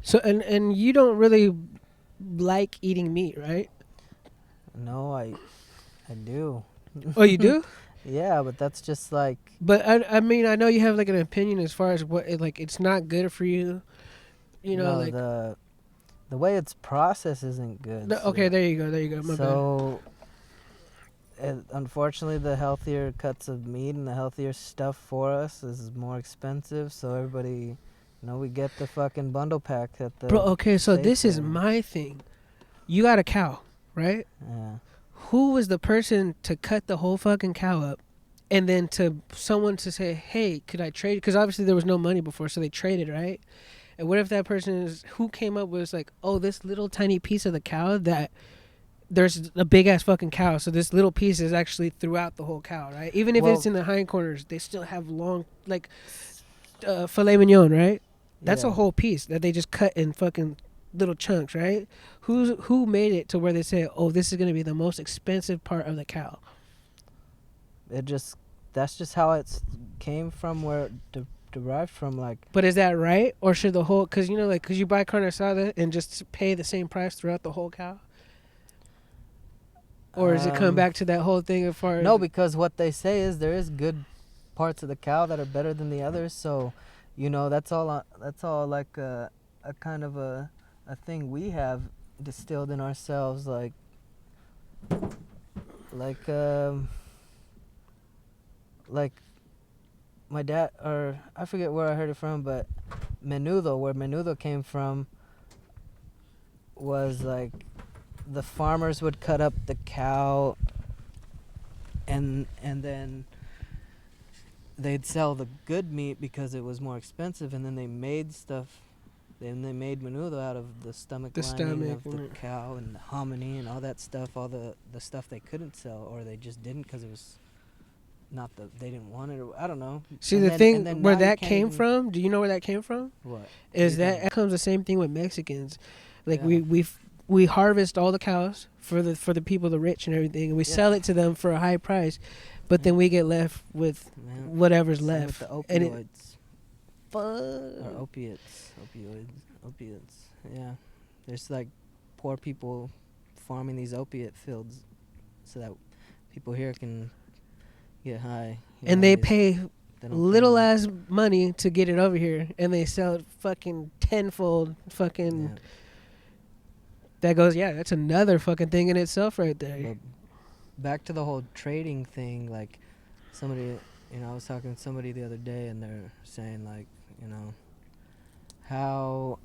So and you don't really like eating meat, right? no, I do. Oh, you do? Yeah, but that's just like, But I mean, I know you have like an opinion as far as what like it's not good for you. You know, no, like the way it's processed isn't good. no, okay, there you go, my bad. So unfortunately, the healthier cuts of meat and the healthier stuff for us is more expensive. So everybody, you know, we get the fucking bundle pack at the. Bro, okay, so this is Safeway. my thing. You got a cow, right? Yeah. Who was the person to cut the whole fucking cow up, and then to someone to say, "Hey, could I trade?" Because obviously there was no money before, so they traded, right? And what if that person is who came up with like, "Oh, this little tiny piece of the cow that." There's a big ass fucking cow, so this little piece is actually throughout the whole cow, right? Even if Well- it's in the hindquarters, they still have long, like, filet mignon, right? That's a Yeah. whole piece that they just cut in fucking little chunks, right? Who made it to where they say, oh, this is gonna be the most expensive part of the cow? That's just how it came from, where it derived from. Like, But is that right, or should the whole? Because you know, like, could you buy carne asada and just pay the same price throughout the whole cow? Or does it come back to that whole thing as far as No, because what they say is there is good parts of the cow that are better than the others. So, you know, that's all like a kind of a thing we have distilled in ourselves, like my dad, or I forget where I heard it from, but menudo, where menudo came from, was like the farmers would cut up the cow and then they'd sell the good meat because it was more expensive, and then they made stuff. Then they made menudo out of the stomach lining of the cow and the hominy and all that stuff, all the stuff they couldn't sell, or they just didn't because it was not they didn't want it, or I don't know. See, And the then- thing and then where now you that can't came even- from, do you know where that came from? What? Is You that don't. it comes the same thing with Mexicans. Like Yeah. we harvest all the cows for the people, the rich and everything, and we Yeah. sell it to them for a high price, but then we get left with Yeah. whatever's Same left. with the And it- opioids. Fuck. Or opiates. Yeah. There's like poor people farming these opiate fields so that people here can get high. And they these- pay they don't pay little them. ass money to get it over here, and they sell it fucking tenfold. Fucking Yeah. that goes. Yeah, that's another fucking thing in itself right there. But back to the whole trading thing, like somebody, I was talking to somebody the other day, and they're saying like, how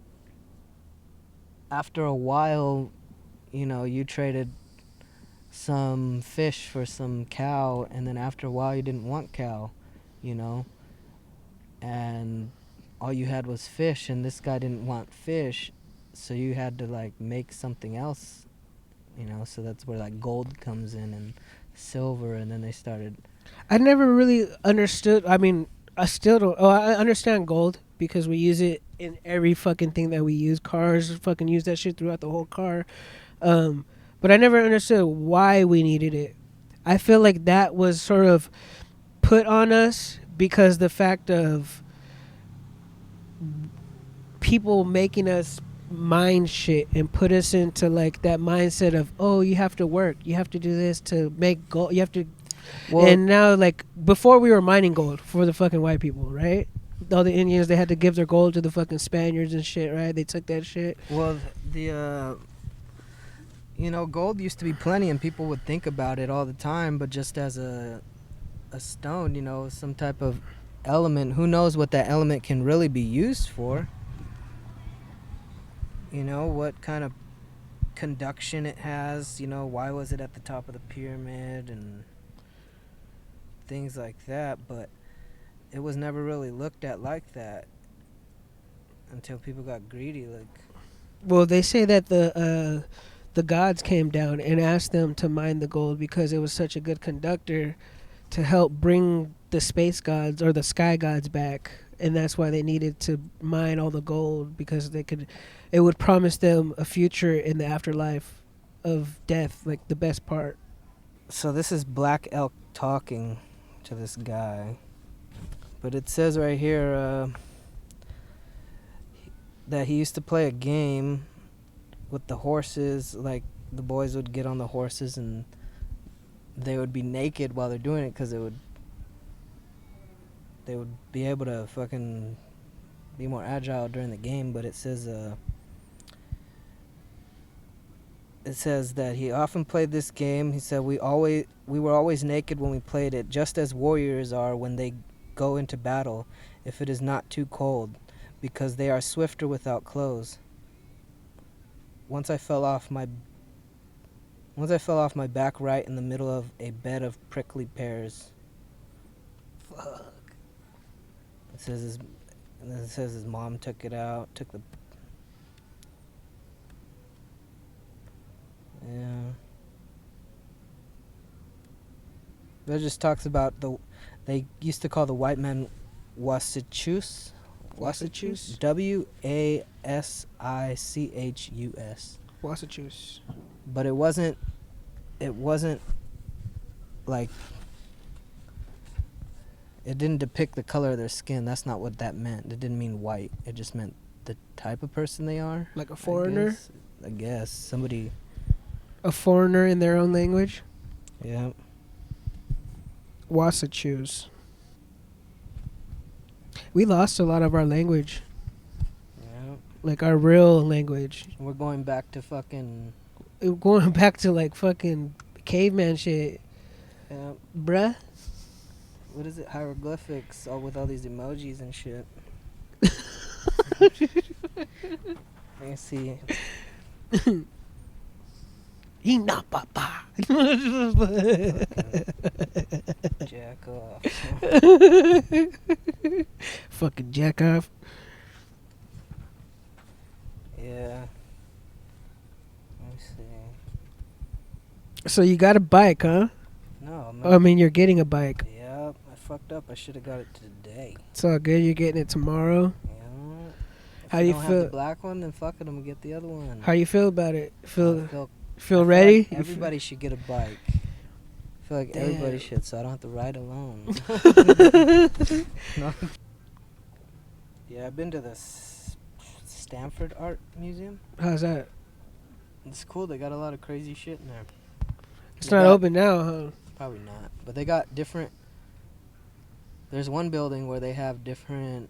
after a while, you traded some fish for some cow, and then after a while you didn't want cow, and all you had was fish, and this guy didn't want fish, so you had to like make something else, so that's where like gold comes in and silver, and then they started. I never really understood. I mean, I still don't. Oh, I understand gold because we use it in every fucking thing that we use. Cars fucking use that shit throughout the whole car. But I never understood why we needed it. I feel like that was sort of put on us because the fact of people making us mind shit and put us into like that mindset of, oh, you have to work, you have to do this to make gold, you have to. Well, And now, like, before we were mining gold for the fucking white people, right? All the Indians, they had to give their gold to the fucking Spaniards and shit, right? They took that shit. well, gold used to be plenty, and people would think about it all the time, but just as a stone, some type of element. Who knows what that element can really be used for? What kind of conduction it has. Why was it at the top of the pyramid and things like that? But it was never really looked at like that until people got greedy. Like, Well, they say that the gods came down and asked them to mine the gold because it was such a good conductor to help bring the space gods or the sky gods back, and that's why they needed to mine all the gold because it would promise them a future in the afterlife of death, like the best part. so this is Black Elk talking to this guy, but it says right here that he used to play a game with the horses. Like, the boys would get on the horses and they would be naked while they're doing it because they would be able to fucking be more agile during the game. But it says that he often played this game. He said we were always naked when we played it, just as warriors are when they go into battle, if it is not too cold, because they are swifter without clothes. Once I fell off my back right in the middle of a bed of prickly pears. Fuck. It says his mom took the. Yeah. That just talks about they used to call the white men Wasachus. Wasachus? Wasichus. Wasachus. But it wasn't like, it didn't depict the color of their skin. That's not what that meant. It didn't mean white. It just meant the type of person they are. Like a foreigner? I guess somebody. A foreigner in their own language? Yeah. Wasachus. We lost a lot of our language. Yeah. Like our real language. We're going back to fucking. We're going back to like fucking caveman shit. Bruh. What is it? Hieroglyphics, all with all these emojis and shit. Let me see. Ina papa. Jack off. Fucking jack off. Yeah. Let me see. So you got a bike, huh? No, man. I mean, you're getting a bike. Yeah, I fucked up. I should have got it today. It's all good. You're getting it tomorrow. Yeah. If How I do you don't feel? have the black one, then fuck it, I'm gonna get the other one. How you feel about it? I Feel feel ready? like everybody should get a bike. I feel like everybody should, so I don't have to ride alone. No. Yeah, I've been to the Stanford Art Museum. How's that? It's cool. They got a lot of crazy shit in there. It's They not got- open now, huh? Probably not. But they got different. There's one building where they have different.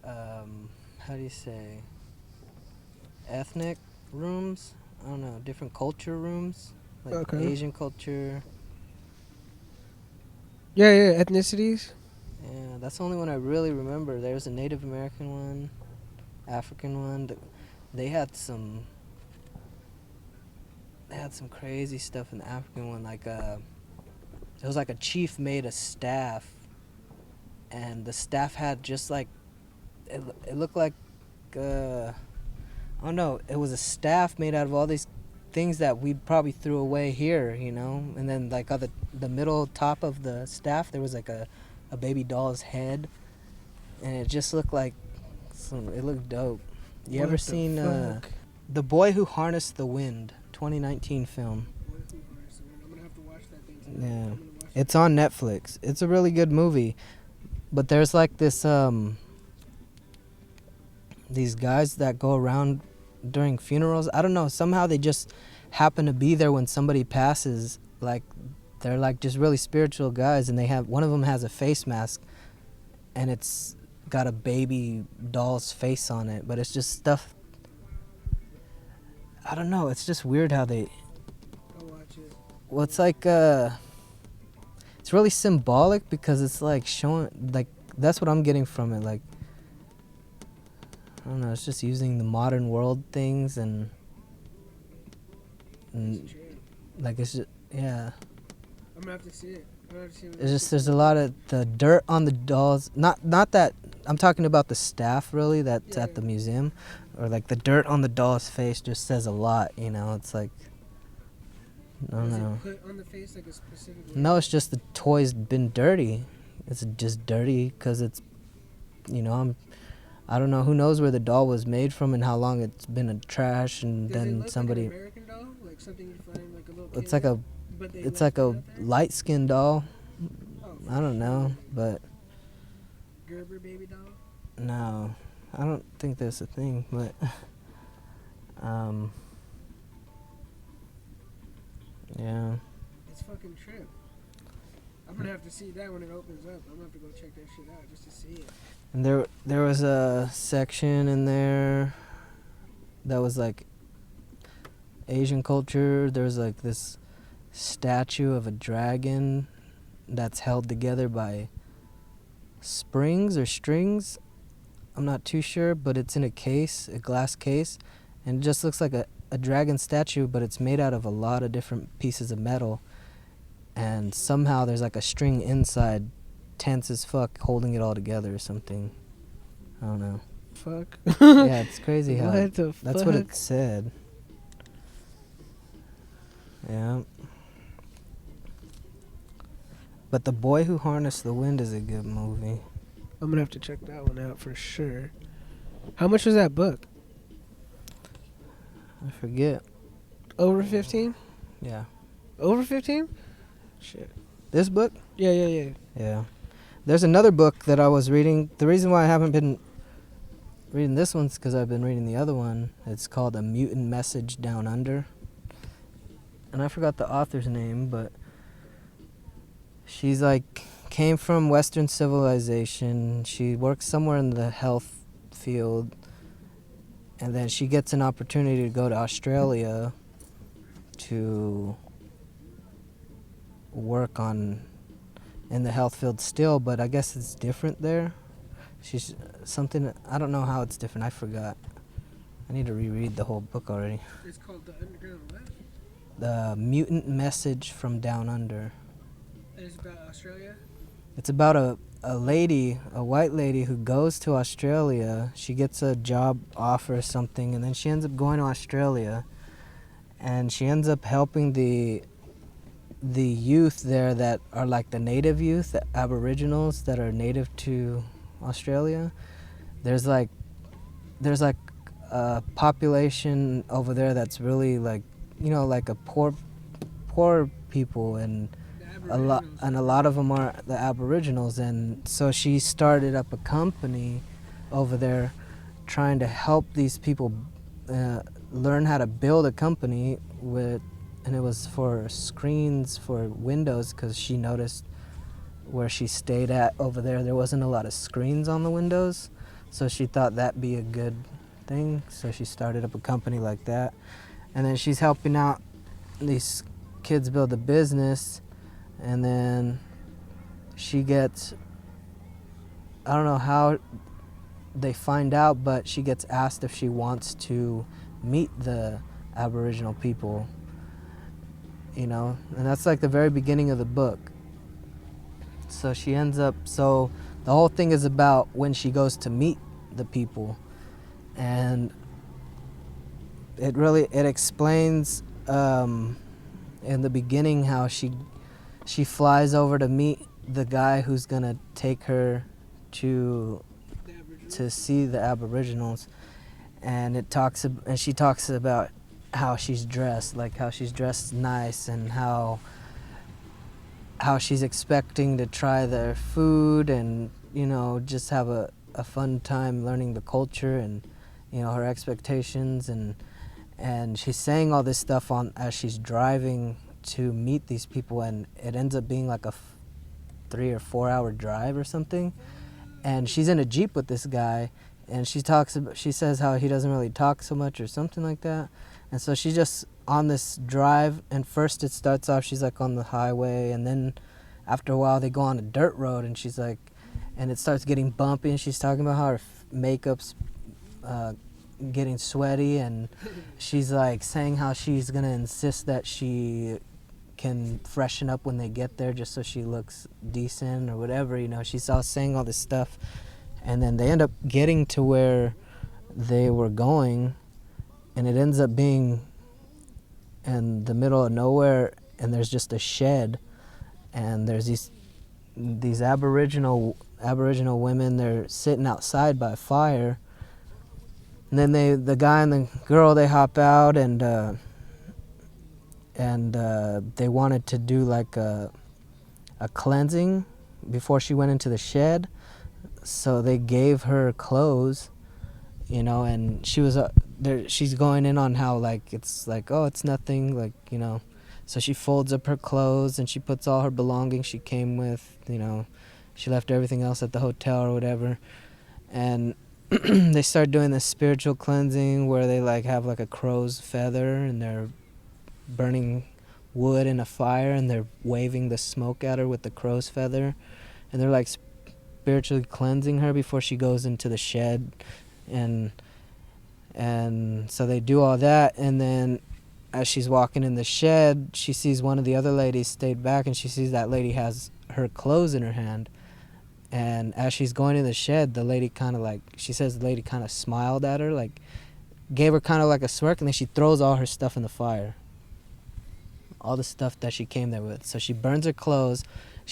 How do you say? Ethnic rooms. I don't know. Different culture rooms. Like Okay. Asian culture. Yeah, ethnicities. Yeah, that's the only one I really remember. There's a Native American one, African one. They had some. They had some crazy stuff in the African one. Like it was like a chief made a staff, and the staff had just like it looked like I don't know. It was a staff made out of all these things that we probably threw away here, you know. And then like on the middle top of the staff, there was like a baby doll's head, and it just looked like it looked dope. You ever seen The Boy Who Harnessed the Wind, 2019 film? I'm gonna have to watch that thing Yeah, it's on Netflix. It's a really good movie, but there's like this these guys that go around during funerals. I don't know, somehow they just happen to be there when somebody passes. Like they're like just really spiritual guys, and they have one of them has a face mask, and it's got a baby doll's face on it, but it's just stuff. I don't know, it's just weird how they. I'll watch it. Well, it's like it's really symbolic because it's like showing, like that's what I'm getting from it. Like I don't know, it's just using the modern world things and like it's just, yeah. I'm gonna have to see it. It's just there's a lot of the dirt on the dolls. Not that I'm talking about the staff really that's at the museum, or like the dirt on the doll's face just says a lot. You know, it's like I don't know. Put on the face like a specific. No, it's just the toy's been dirty. It's just dirty because it's, you know, I don't know, who knows where the doll was made from and how long it's been in trash, and then somebody. Like an American doll? Like something you find like a little It's kid, like a, but they it's left like it a out there? light-skinned doll. Oh, I don't know, but Gerber baby doll. no, I don't think that's a thing. But yeah. It's fucking trip. I'm gonna have to see that when it opens up. I'm gonna have to go check that shit out just to see it. And there was a section in there that was like Asian culture. There was like this statue of a dragon that's held together by springs or strings. I'm not too sure, but it's in a case, a glass case, and it just looks like a dragon statue, but it's made out of a lot of different pieces of metal, and somehow there's like a string inside, tense as fuck, holding it all together or something. I don't know. Fuck. Yeah, it's crazy how What the that's what fuck? it said. Yeah. But The Boy Who Harnessed the Wind is a good movie. I'm gonna have to check that one out for sure. How much was that book? I forget. Over 15? Yeah. Over 15? Shit. This book? Yeah. Yeah. There's another book that I was reading. The reason why I haven't been reading this one's because I've been reading the other one. It's called A Mutant Message Down Under. And I forgot the author's name, but she's like came from Western civilization. She works somewhere in the health field, and then she gets an opportunity to go to Australia to work in the health field still, but I guess it's different there. She's something, I don't know how it's different. I forgot. I need to reread the whole book already. It's called The Underground what? The Mutant Message from Down Under. And it's about Australia? It's about a lady, a white lady who goes to Australia. She gets a job offer or something, and then she ends up going to Australia, and she ends up helping the youth there that are like the native youth, the Aboriginals that are native to Australia. There's like a population over there that's really like, you know, like a poor people, and a lot of them are the Aboriginals, and so she started up a company over there trying to help these people learn how to build a company with, and it was for screens for windows, because she noticed where she stayed at over there wasn't a lot of screens on the windows, so she thought that'd be a good thing, so she started up a company like that. And then she's helping out these kids build a business, and then she gets, I don't know how they find out, but she gets asked if she wants to meet the Aboriginal people, you know, and that's like the very beginning of the book. So she ends up, so the whole thing is about when she goes to meet the people, and it explains in the beginning how she flies over to meet the guy who's gonna take her to see the Aboriginals, and she talks about how she's dressed, like how she's dressed nice, and how she's expecting to try their food, and you know, just have a fun time learning the culture, and you know, her expectations, and she's saying all this stuff as she's driving to meet these people, and it ends up being like a 3 or 4 hour drive or something. And she's in a Jeep with this guy, and she says how he doesn't really talk so much or something like that. And so she's just on this drive, and first it starts off, she's like on the highway, and then after a while they go on a dirt road, and she's like, and it starts getting bumpy, and she's talking about how her makeup's getting sweaty, and she's like saying how she's gonna insist that she can freshen up when they get there just so she looks decent or whatever, you know. She's all saying all this stuff, and then they end up getting to where they were going, and it ends up being in the middle of nowhere, and there's just a shed, and there's these Aboriginal women, they're sitting outside by a fire, and then the guy and the girl, they hop out, and they wanted to do like a cleansing before she went into the shed, so they gave her clothes, you know, and she was she's going in on how like it's like, oh, it's nothing, like, you know. So she folds up her clothes, and she puts all her belongings she came with, you know, she left everything else at the hotel or whatever, and they start doing this spiritual cleansing where they like have like a crow's feather, and they're burning wood in a fire, and they're waving the smoke at her with the crow's feather, and they're like spiritually cleansing her before she goes into the shed, and so they do all that, and then as she's walking in the shed, she sees one of the other ladies stayed back, and she sees that lady has her clothes in her hand, and as she's going in the shed, the lady kind of like, she says the lady kind of smiled at her, like gave her kind of like a smirk, and then she throws all her stuff in the fire, all the stuff that she came there with. So she burns her clothes.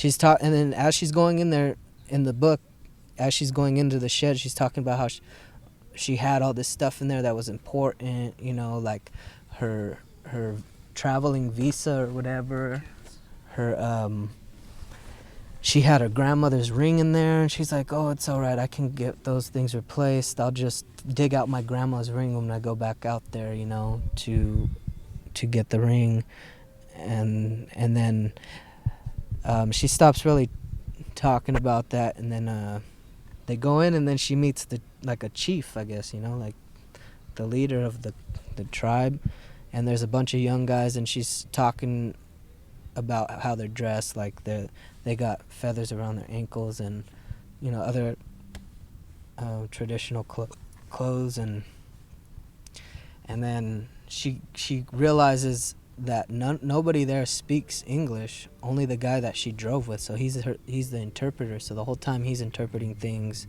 And then as she's going in there in the book, as she's going into the shed, she's talking about how she had all this stuff in there that was important, you know, like her traveling visa or whatever. She had her grandmother's ring in there, and she's like, oh, it's all right, I can get those things replaced. I'll just dig out my grandma's ring when I go back out there, you know, to get the ring. And then she stops really talking about that, and then they go in, and then she meets like a chief, I guess, you know, like the leader of the tribe, and there's a bunch of young guys, and she's talking about how they're dressed, like they got feathers around their ankles, and you know, other traditional clothes, and then she realizes that nobody there speaks English, only the guy that she drove with, so he's the interpreter, so the whole time he's interpreting things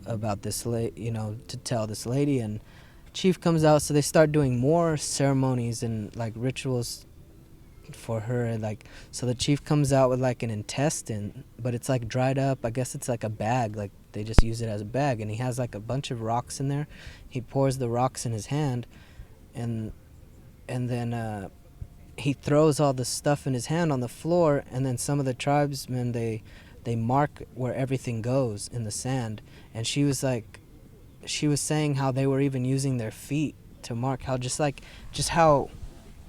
about this you know, to tell this lady. And chief comes out, so they start doing more ceremonies and like rituals for her, and like, so the chief comes out with like an intestine, but it's like dried up, I guess it's like a bag, like they just use it as a bag, and he has like a bunch of rocks in there. He pours the rocks in his hand, and then he throws all the stuff in his hand on the floor, and then some of the tribesmen, they mark where everything goes in the sand. And she was saying how they were even using their feet to mark how just how,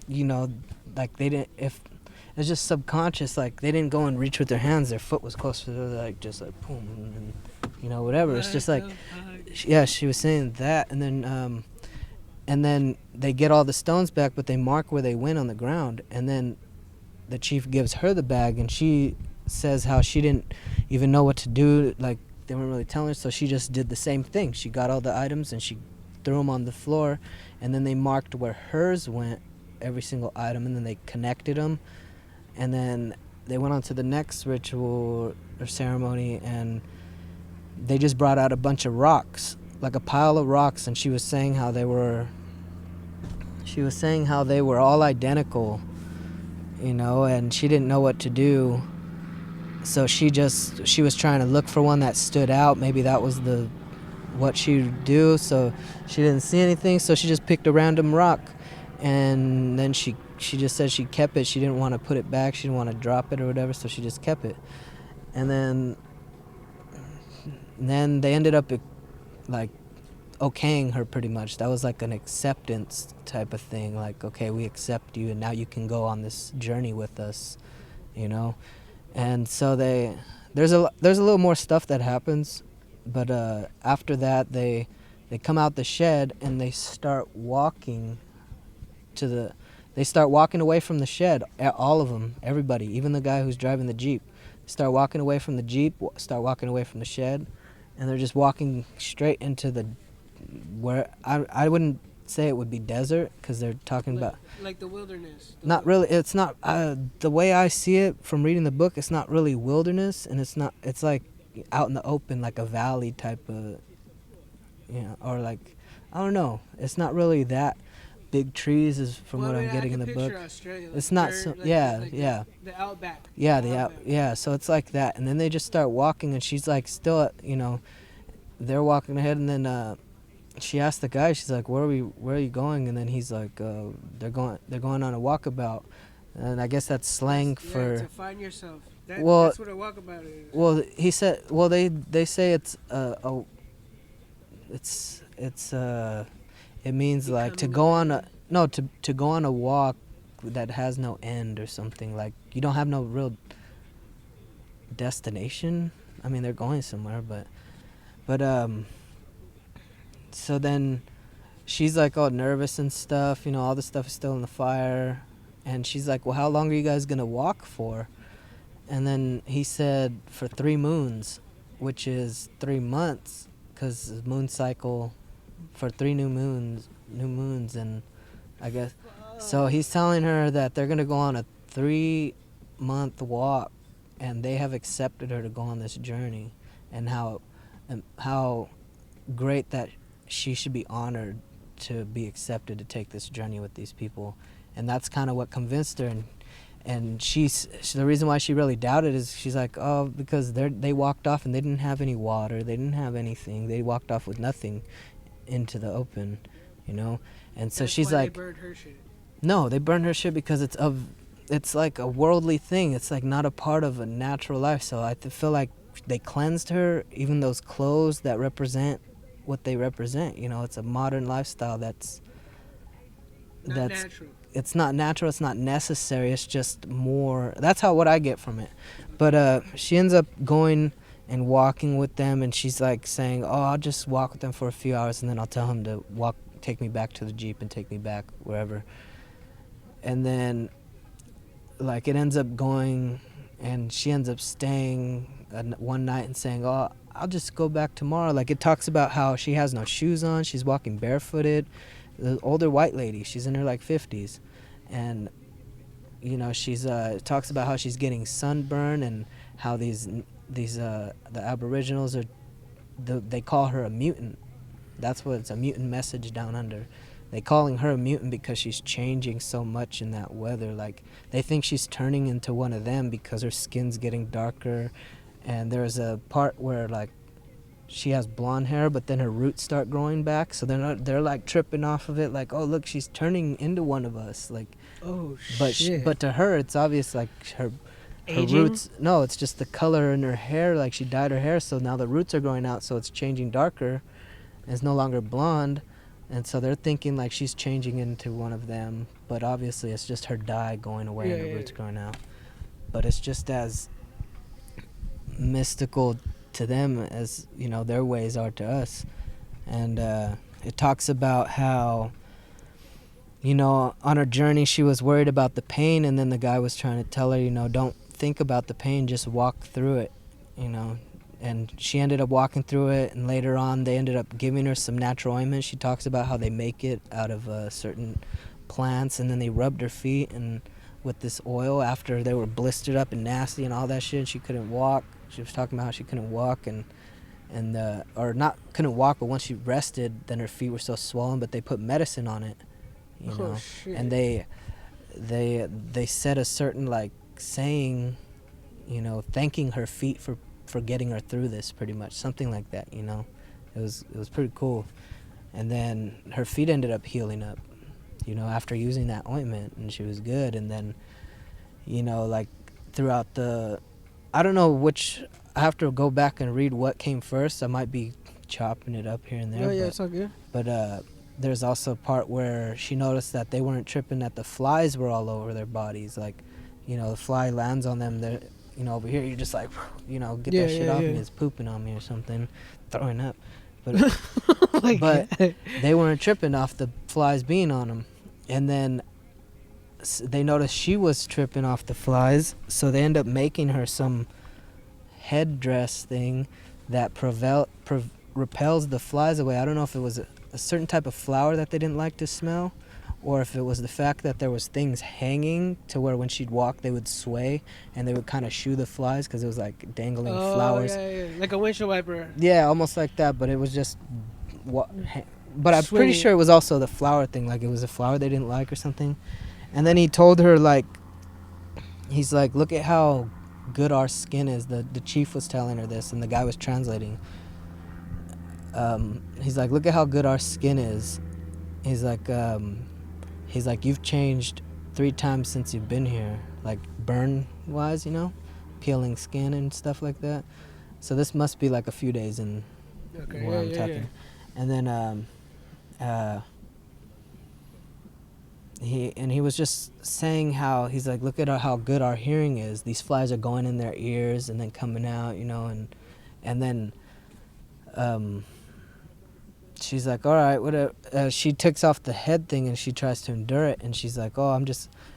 you know, like they didn't, if it's just subconscious, like they didn't go and reach with their hands, their foot was close to their, like just like boom, and you know, whatever. It's just like, yeah, she was saying that, and then they get all the stones back, but they mark where they went on the ground, and then the chief gives her the bag, and she says how she didn't even know what to do, like they weren't really telling her, so she just did the same thing. She got all the items and she threw them on the floor, and then they marked where hers went, every single item, and then they connected them, and then they went on to the next ritual or ceremony, and they just brought out a bunch of rocks, like a pile of rocks, and she was saying how they were all identical, you know, and she didn't know what to do. So she was trying to look for one that stood out. Maybe that was what she would do. So she didn't see anything, so she just picked a random rock, and then she just said she kept it. She didn't want to put it back. She didn't want to drop it or whatever, so she just kept it. And then they ended up like okaying her pretty much. That was like an acceptance type of thing. Like, okay, we accept you, and now you can go on this journey with us, you know. And so there's a little more stuff that happens, but after that they come out the shed and they start walking away from the shed. All of them, everybody, even the guy who's driving the Jeep, start walking away from the Jeep, start walking away from the shed, and they're just walking straight into where I wouldn't say it would be desert, because they're talking about like the wilderness. Not really. It's not the way I see it from reading the book. It's not really wilderness, and it's like out in the open, like a valley type of, you know, or like, I don't know. It's not really that big trees, is from what I'm getting in the book. Australia, it's not so. like, Yeah, like yeah. The outback. Yeah, yeah. So it's like that, and then they just start walking, and she's like still, you know, they're walking ahead, and then she asked the guy, she's like, where are you going? And then he's like, they're going on a walkabout. And I guess that's slang for to find yourself. That's what a walkabout is. Well, he said, well, they say it means like to go on to go on a walk that has no end or something. Like you don't have no real destination. I mean, they're going somewhere, but so then she's like all nervous and stuff, you know, all the stuff is still in the fire. And she's like, well, how long are you guys going to walk for? And then he said for 3 moons, which is 3 months, because the moon cycle for 3 new moons, and I guess. So he's telling her that they're going to go on a 3-month walk, and they have accepted her to go on this journey, and how great that she should be honored to be accepted to take this journey with these people. And that's kind of what convinced her. And the reason why she really doubted is she's like, oh, because they walked off and they didn't have any water, they didn't have anything, they walked off with nothing into the open, you know. And so she's like, they burned her shit. No, they burned her shit because it's like a worldly thing. It's like not a part of a natural life. So I feel like they cleansed her, even those clothes that represent what they represent, you know. It's a modern lifestyle that's natural. It's not natural, it's not necessary, it's just more, that's what I get from it. But she ends up going and walking with them, and she's like saying, oh, I'll just walk with them for a few hours, and then I'll tell him to take me back to the Jeep and take me back wherever. And then like it ends up going, and she ends up staying one night and saying, oh, I'll just go back tomorrow. Like it talks about how she has no shoes on, she's walking barefooted. The older white lady, she's in her like 50s, and you know, she's talks about how she's getting sunburn, and how the Aboriginals they call her a mutant. That's what it's a mutant message down under. They calling her a mutant because she's changing so much in that weather. Like they think she's turning into one of them because her skin's getting darker. And there's a part where like she has blonde hair, but then her roots start growing back, so they're like tripping off of it, like, oh look, she's turning into one of us, like, oh but shit. But to her it's obvious, like her Aging? roots, no, it's just the color in her hair, like she dyed her hair, so now the roots are growing out, so it's changing darker, and it's no longer blonde. And so they're thinking like she's changing into one of them, but obviously it's just her dye going away and her roots growing out. But it's just as mystical to them as, you know, their ways are to us. And it talks about how, you know, on her journey she was worried about the pain, and then the guy was trying to tell her, you know, don't think about the pain, just walk through it, you know. And she ended up walking through it, and later on they ended up giving her some natural ointment. She talks about how they make it out of certain plants, and then they rubbed her feet and with this oil after they were blistered up and nasty and all that shit. She couldn't walk. She was talking about how she couldn't walk and or not couldn't walk, but once she rested, then her feet were so swollen. But they put medicine on it, you know, shit. and they said a certain like saying, you know, thanking her feet for getting her through this, pretty much something like that, you know. It was pretty cool. And then her feet ended up healing up, you know, after using that ointment, and she was good. And then, you know, like throughout the, I don't know which, I have to go back and read what came first. I might be chopping it up here and there. Yeah, it's all good. But there's also a part where she noticed that they weren't tripping, that the flies were all over their bodies. Like, you know, the fly lands on them, they're, you know, over here you're just like, you know, get that shit off me, it's pooping on me or something, throwing up. But but they weren't tripping off the flies being on them. And then they noticed she was tripping off the flies, so they end up making her some headdress thing that repels the flies away. I don't know if it was a certain type of flower that they didn't like to smell, or if it was the fact that there was things hanging to where when she'd walk they would sway and they would kind of shoo the flies because it was like dangling flowers. Yeah, like a windshield wiper. Yeah, almost like that, but it was just but I'm Swinging. pretty sure it was also the flower thing, like it was a flower they didn't like or something. And then he told her, like, he's like, look at how good our skin is. The chief was telling her this, and the guy was translating. He's like, look at how good our skin is. He's like, you've changed 3 times since you've been here, like burn wise, you know, peeling skin and stuff like that. So this must be like a few days in where I'm talking. Yeah. And then he was just saying how he's like, look at how good our hearing is. These flies are going in their ears and then coming out, you know, and then she's like, all right, whatever. She takes off the head thing and she tries to endure it, and she's like, oh,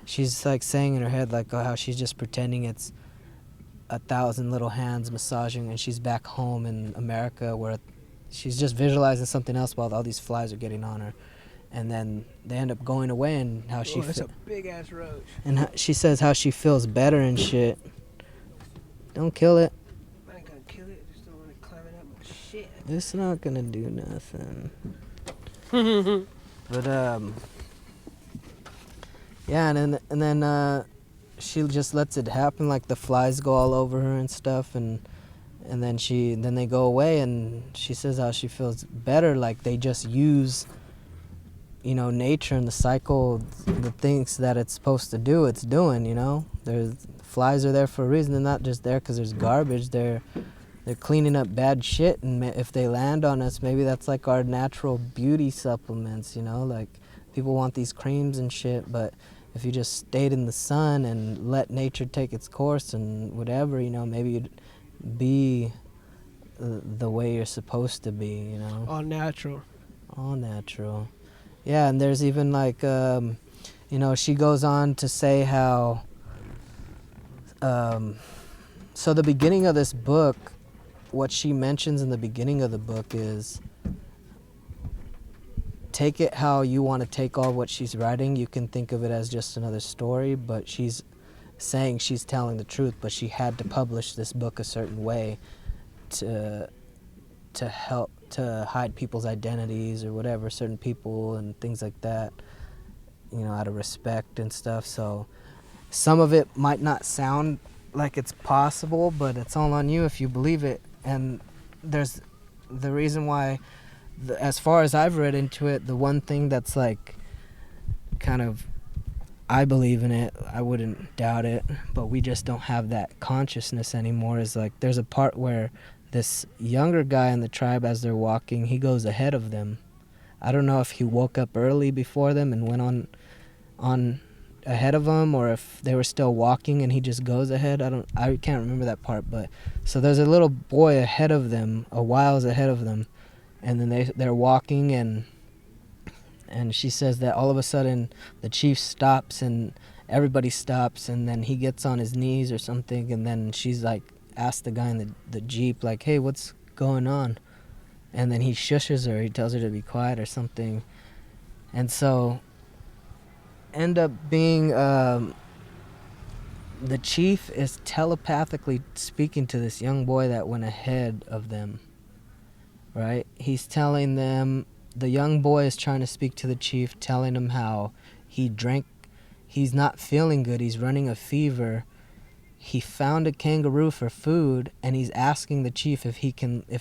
she's like saying in her head, like, oh, how she's just pretending it's 1,000 little hands massaging, and she's back home in America where she's just visualizing something else while all these flies are getting on her. And then they end up going away, and how she that's a big ass roach. And she says how she feels better and shit. Don't kill it. I ain't gonna kill it, just don't want it climbing up my shit. It's not gonna do nothing. But yeah, and then she just lets it happen, like the flies go all over her and stuff, and then they go away, and she says how she feels better, like they just use, you know, nature and the cycle, the things that it's supposed to do, it's doing, you know. Flies are there for a reason. They're not just there because there's garbage. They're cleaning up bad shit, and if they land on us, maybe that's like our natural beauty supplements, you know. Like, people want these creams and shit, but if you just stayed in the sun and let nature take its course and whatever, you know, maybe you'd be the way you're supposed to be, you know. All natural. All natural. Yeah, and there's even like, you know, she goes on to say how, so the beginning of this book, what she mentions in the beginning of the book is, take it how you want to take all what she's writing. You can think of it as just another story, but she's saying she's telling the truth, but she had to publish this book a certain way to help to hide people's identities or whatever, certain people and things like that, you know, out of respect and stuff. So some of it might not sound like it's possible, but it's all on you if you believe it. And there's the reason why, as far as I've read into it, the one thing that's like kind of, I believe in it, I wouldn't doubt it, but we just don't have that consciousness anymore, is like there's a part where this younger guy in the tribe, as they're walking, he goes ahead of them. I don't know if he woke up early before them and went on ahead of them, or if they were still walking and he just goes ahead. I can't remember that part. But so there's a little boy ahead of them, a whiles ahead of them, and then they're walking, and she says that all of a sudden the chief stops and everybody stops, and then he gets on his knees or something, and then she's like asks the guy in the Jeep like, hey, what's going on? And then he shushes her, he tells her to be quiet or something. And so end up being the chief is telepathically speaking to this young boy that went ahead of them, right? He's telling them, the young boy is trying to speak to the chief, telling him how he's not feeling good, he's running a fever, he found a kangaroo for food, and he's asking the chief if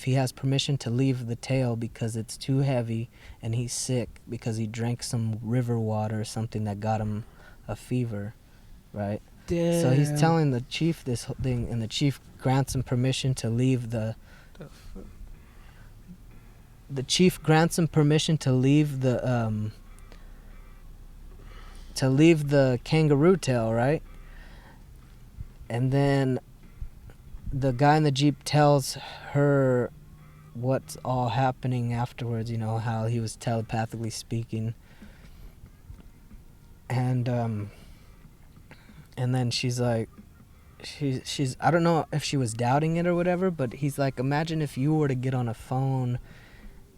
he has permission to leave the tail because it's too heavy, and he's sick because he drank some river water or something that got him a fever, right? Damn. So he's telling the chief this whole thing, and the chief grants him permission to leave the chief grants him permission to leave the kangaroo tail, right? And then the guy in the Jeep tells her what's all happening afterwards, you know, how he was telepathically speaking. And then she's like, she's I don't know if she was doubting it or whatever, but he's like, imagine if you were to get on a phone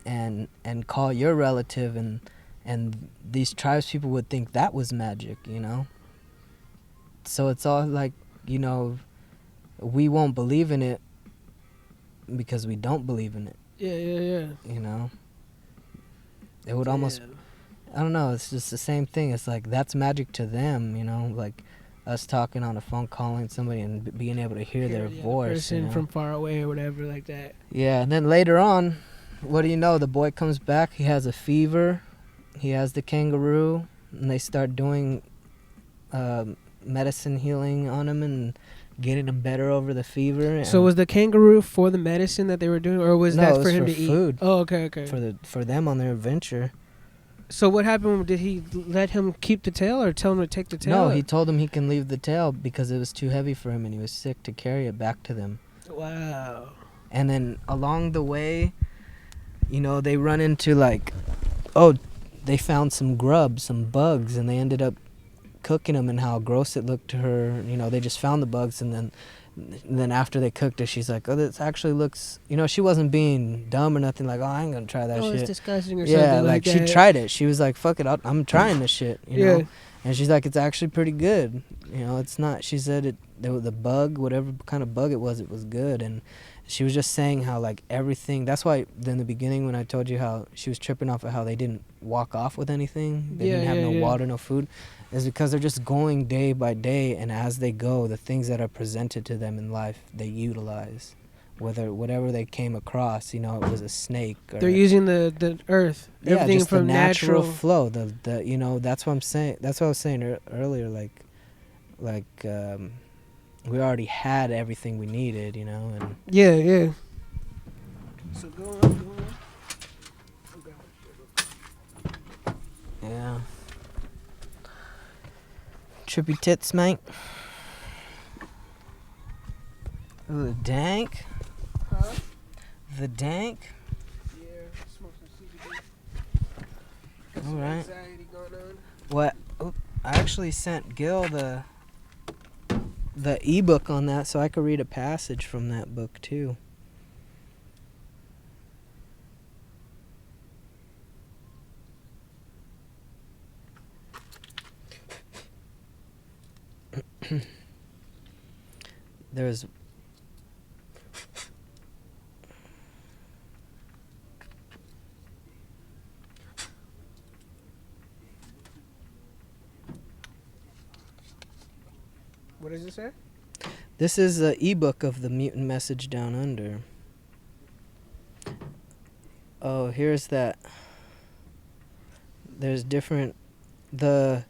and call your relative, and these tribes people would think that was magic, you know? So it's all like, you know, we won't believe in it because we don't believe in it. Yeah. You know? It would almost, I don't know, it's just the same thing. It's like, that's magic to them, you know? Like us talking on a phone, calling somebody and being able to hear their voice. Person, you know? from far away or whatever like that. Yeah, and then later on, what do you know? The boy comes back, he has a fever, he has the kangaroo, and they start doing medicine healing on him and getting him better over the fever. So was the kangaroo for the medicine that they were doing, or was that for him to food. eat? Oh, okay. For them on their adventure. So what happened? Did he let him keep the tail, or tell him to take the tail? No, he told him he can leave the tail because it was too heavy for him and he was sick to carry it back to them. Wow. And then along the way, you know, they run into like, they found some grubs, some bugs, and they ended up cooking them, and how gross it looked to her. You know, they just found the bugs, and then after they cooked it, she's like, oh, this actually looks, you know, she wasn't being dumb or nothing, like, oh, I ain't gonna try that shit. It's disgusting or yeah, something like that. she tried it. She was like, fuck it, I'm trying this shit, you know? And she's like, it's actually pretty good. You know, it's not, she said the bug, whatever kind of bug it was good. And she was just saying how, like, everything, that's why in the beginning when I told you how she was tripping off of how they didn't walk off with anything, they didn't have no water, no food, is because they're just going day by day, and as they go, the things that are presented to them in life, they utilize. Whatever they came across, you know, it was a snake. Or they're using the earth. Everything just from the natural flow. The you know, that's what I'm saying. That's what I was saying earlier. Like we already had everything we needed, you know, and yeah. So go on. Yeah. Trippy tits, mate. The dank. Huh? The dank. Yeah, smoke some CBD. All right. Anxiety going on. What? Oh, I actually sent Gil the ebook on that, so I could read a passage from that book too. There's What does it say? This is an ebook of the Mutant Message Down Under. Oh, here's that. There's different the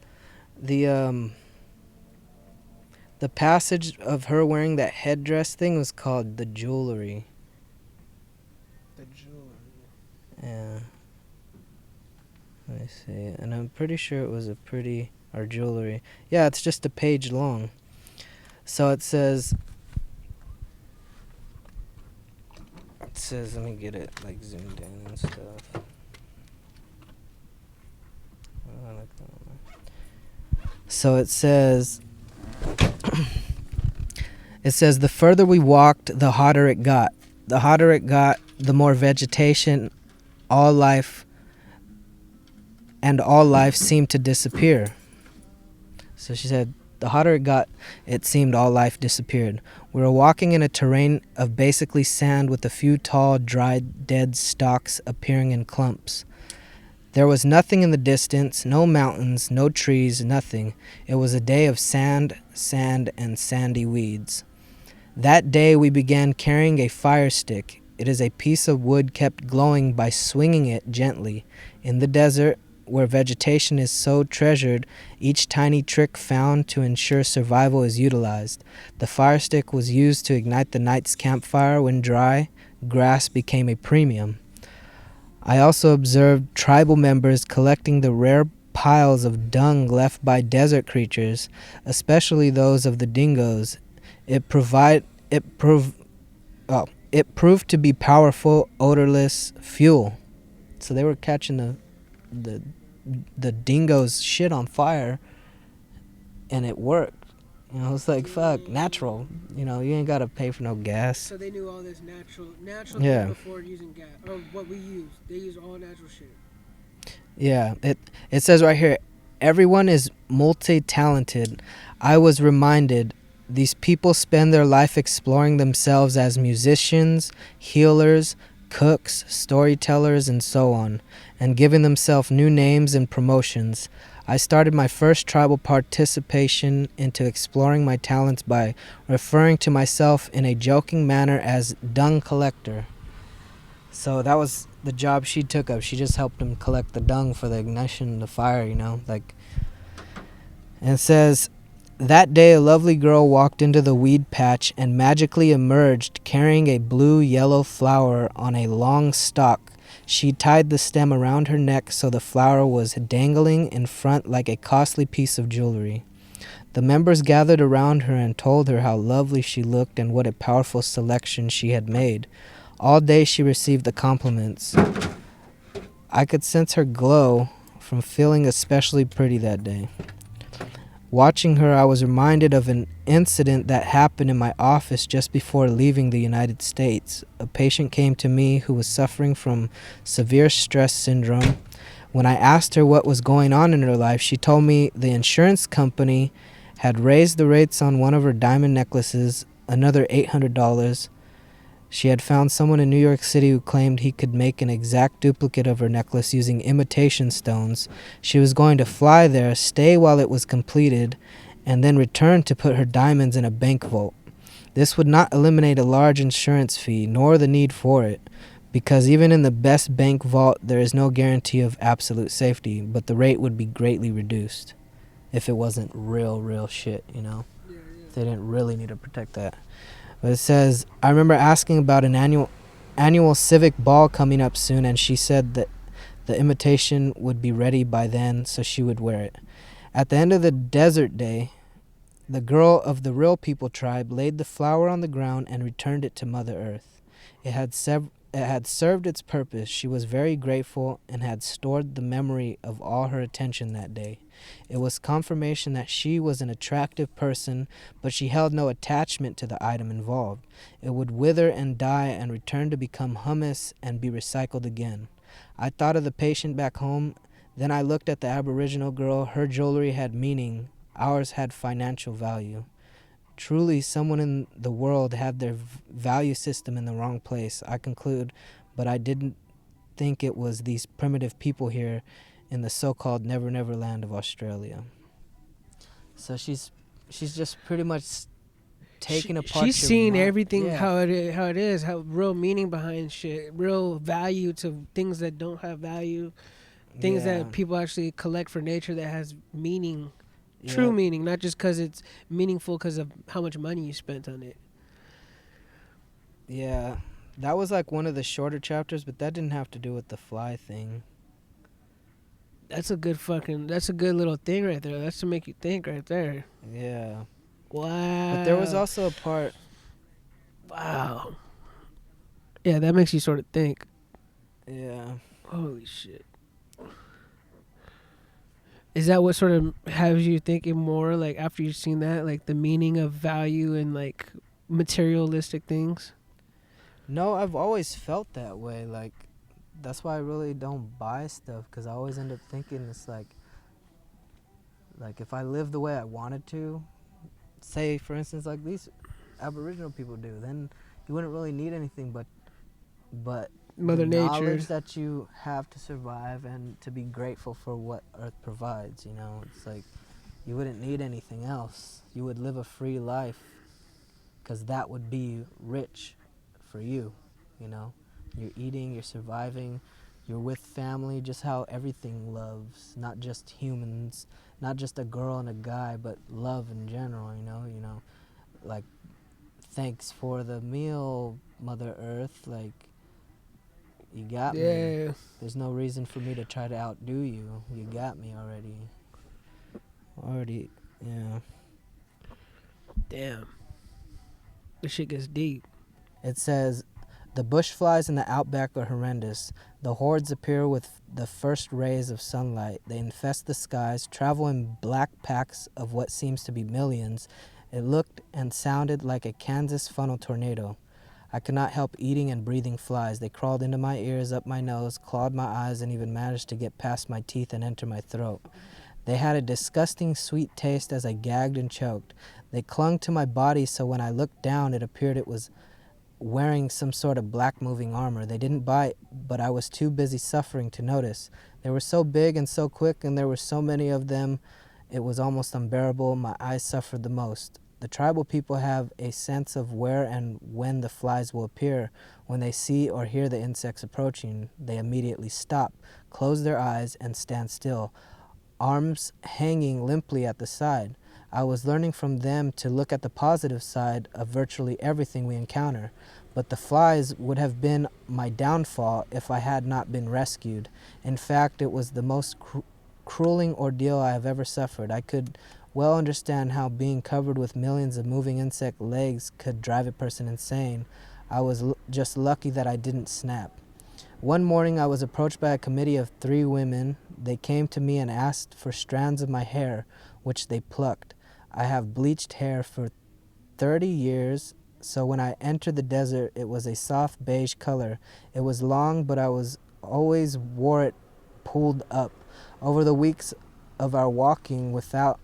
passage of her wearing that headdress thing was called The Jewelry. The jewelry. Yeah. Let me see. And I'm pretty sure it was our jewelry. Yeah, it's just a page long. So it says, let me get it like zoomed in and stuff. So it says, the further we walked, the hotter it got. The hotter it got, the more vegetation, all life seemed to disappear. So she said, the hotter it got, it seemed all life disappeared. We were walking in a terrain of basically sand with a few tall, dried, dead stalks appearing in clumps. There was nothing in the distance, no mountains, no trees, nothing. It was a day of sand, and sandy weeds. That day we began carrying a fire stick. It is a piece of wood kept glowing by swinging it gently. In the desert, where vegetation is so treasured, each tiny trick found to ensure survival is utilized. The fire stick was used to ignite the night's campfire when dry grass became a premium. I also observed tribal members collecting the rare piles of dung left by desert creatures, especially those of the dingoes. It proved to be powerful, odorless fuel. So they were catching the dingoes shit on fire, and it worked. You know, it's like, fuck, natural. You know, you ain't gotta pay for no gas. So they knew all this natural Yeah. things before using gas, or what we use. They use all natural shit. Yeah, it says right here, everyone is multi-talented. I was reminded these people spend their life exploring themselves as musicians, healers, cooks, storytellers, and so on, and giving themselves new names and promotions. I started my first tribal participation into exploring my talents by referring to myself in a joking manner as dung collector. So that was the job she took up. She just helped him collect the dung for the ignition of the fire, you know, like. And it says, that day a lovely girl walked into the weed patch and magically emerged carrying a blue-yellow flower on a long stalk. She tied the stem around her neck so the flower was dangling in front like a costly piece of jewelry. The members gathered around her and told her how lovely she looked and what a powerful selection she had made. All day she received the compliments. I could sense her glow from feeling especially pretty that day. Watching her, I was reminded of an incident that happened in my office just before leaving the United States. A patient came to me who was suffering from severe stress syndrome. When I asked her what was going on in her life, she told me the insurance company had raised the rates on one of her diamond necklaces, another $800. She had found someone in New York City who claimed he could make an exact duplicate of her necklace using imitation stones. She was going to fly there, stay while it was completed, and then return to put her diamonds in a bank vault. This would not eliminate a large insurance fee, nor the need for it, because even in the best bank vault there is no guarantee of absolute safety, but the rate would be greatly reduced if it wasn't real shit, you know? Yeah. They didn't really need to protect that. But it says, I remember asking about an annual civic ball coming up soon, and she said that the imitation would be ready by then, so she would wear it. At the end of the desert day, the girl of the Real People tribe laid the flower on the ground and returned it to Mother Earth. It had served its purpose. She was very grateful and had stored the memory of all her attention that day. It was confirmation that she was an attractive person, but she held no attachment to the item involved. It would wither and die and return to become humus and be recycled again. I thought of the patient back home. Then I looked at the Aboriginal girl. Her jewelry had meaning. Ours had financial value. Truly, someone in the world had their value system in the wrong place, I conclude, but I didn't think it was these primitive people here in the so-called Never Never Land of Australia. So she's just pretty much taking apart. She's seen everything Yeah. how it is, how real meaning behind shit, real value to things that don't have value, things that people actually collect for nature that has meaning, true meaning, not just because it's meaningful because of how much money you spent on it. Yeah, that was like one of the shorter chapters, but that didn't have to do with the fly thing. That's a good That's a good little thing right there. That's to make you think right there. Yeah. Wow. But there was also a part. Wow. Yeah, that makes you sort of think. Yeah. Holy shit. Is that what sort of has you thinking more like after you've seen that, like the meaning of value and like materialistic things? No, I've always felt that way. Like, that's why I really don't buy stuff, because I always end up thinking it's like if I live the way I wanted to, say for instance like these Aboriginal people do, then you wouldn't really need anything but Mother the Nature. knowledge that you have to survive and to be grateful for what Earth provides. You know, it's like you wouldn't need anything else. You would live a free life, because that would be rich for you. You know, you're eating, you're surviving, you're with family, just how everything loves, not just humans, not just a girl and a guy, but love in general. You know, like, thanks for the meal, Mother Earth. Like, you got me. Yeah. There's no reason for me to try to outdo you. You got me already. Yeah. Damn. This shit gets deep. It says, the bush flies in the outback are horrendous. The hordes appear with the first rays of sunlight. They infest the skies, travel in black packs of what seems to be millions. It looked and sounded like a Kansas funnel tornado. I could not help eating and breathing flies. They crawled into my ears, up my nose, clawed my eyes, and even managed to get past my teeth and enter my throat. They had a disgusting sweet taste as I gagged and choked. They clung to my body, so when I looked down, it appeared it was wearing some sort of black moving armor. They didn't bite, but I was too busy suffering to notice. They were so big and so quick, and there were so many of them, it was almost unbearable. My eyes suffered the most. The tribal people have a sense of where and when the flies will appear. When they see or hear the insects approaching, they immediately stop, close their eyes, and stand still, arms hanging limply at the side. I was learning from them to look at the positive side of virtually everything we encounter, but the flies would have been my downfall if I had not been rescued. In fact, it was the most crueling ordeal I have ever suffered. I could well understand how being covered with millions of moving insect legs could drive a person insane. I was just lucky that I didn't snap. One morning I was approached by a committee of 3 women. They came to me and asked for strands of my hair, which they plucked. I have bleached hair for 30 years, so when I entered the desert it was a soft beige color. It was long, but I was always wore it pulled up. Over the weeks of our walking without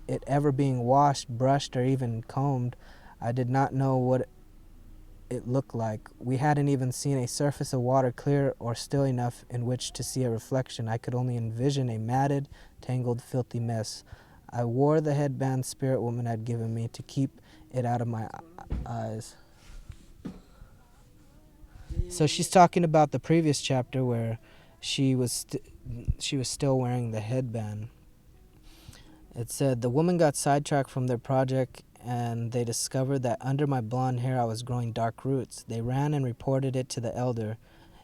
it ever being washed, brushed, or even combed, I did not know what it looked like. We hadn't even seen a surface of water clear or still enough in which to see a reflection. I could only envision a matted, tangled, filthy mess. I wore the headband Spirit Woman had given me to keep it out of my eyes. So she's talking about the previous chapter where she was still wearing the headband. It said, the woman got sidetracked from their project and they discovered that under my blonde hair I was growing dark roots. They ran and reported it to the elder.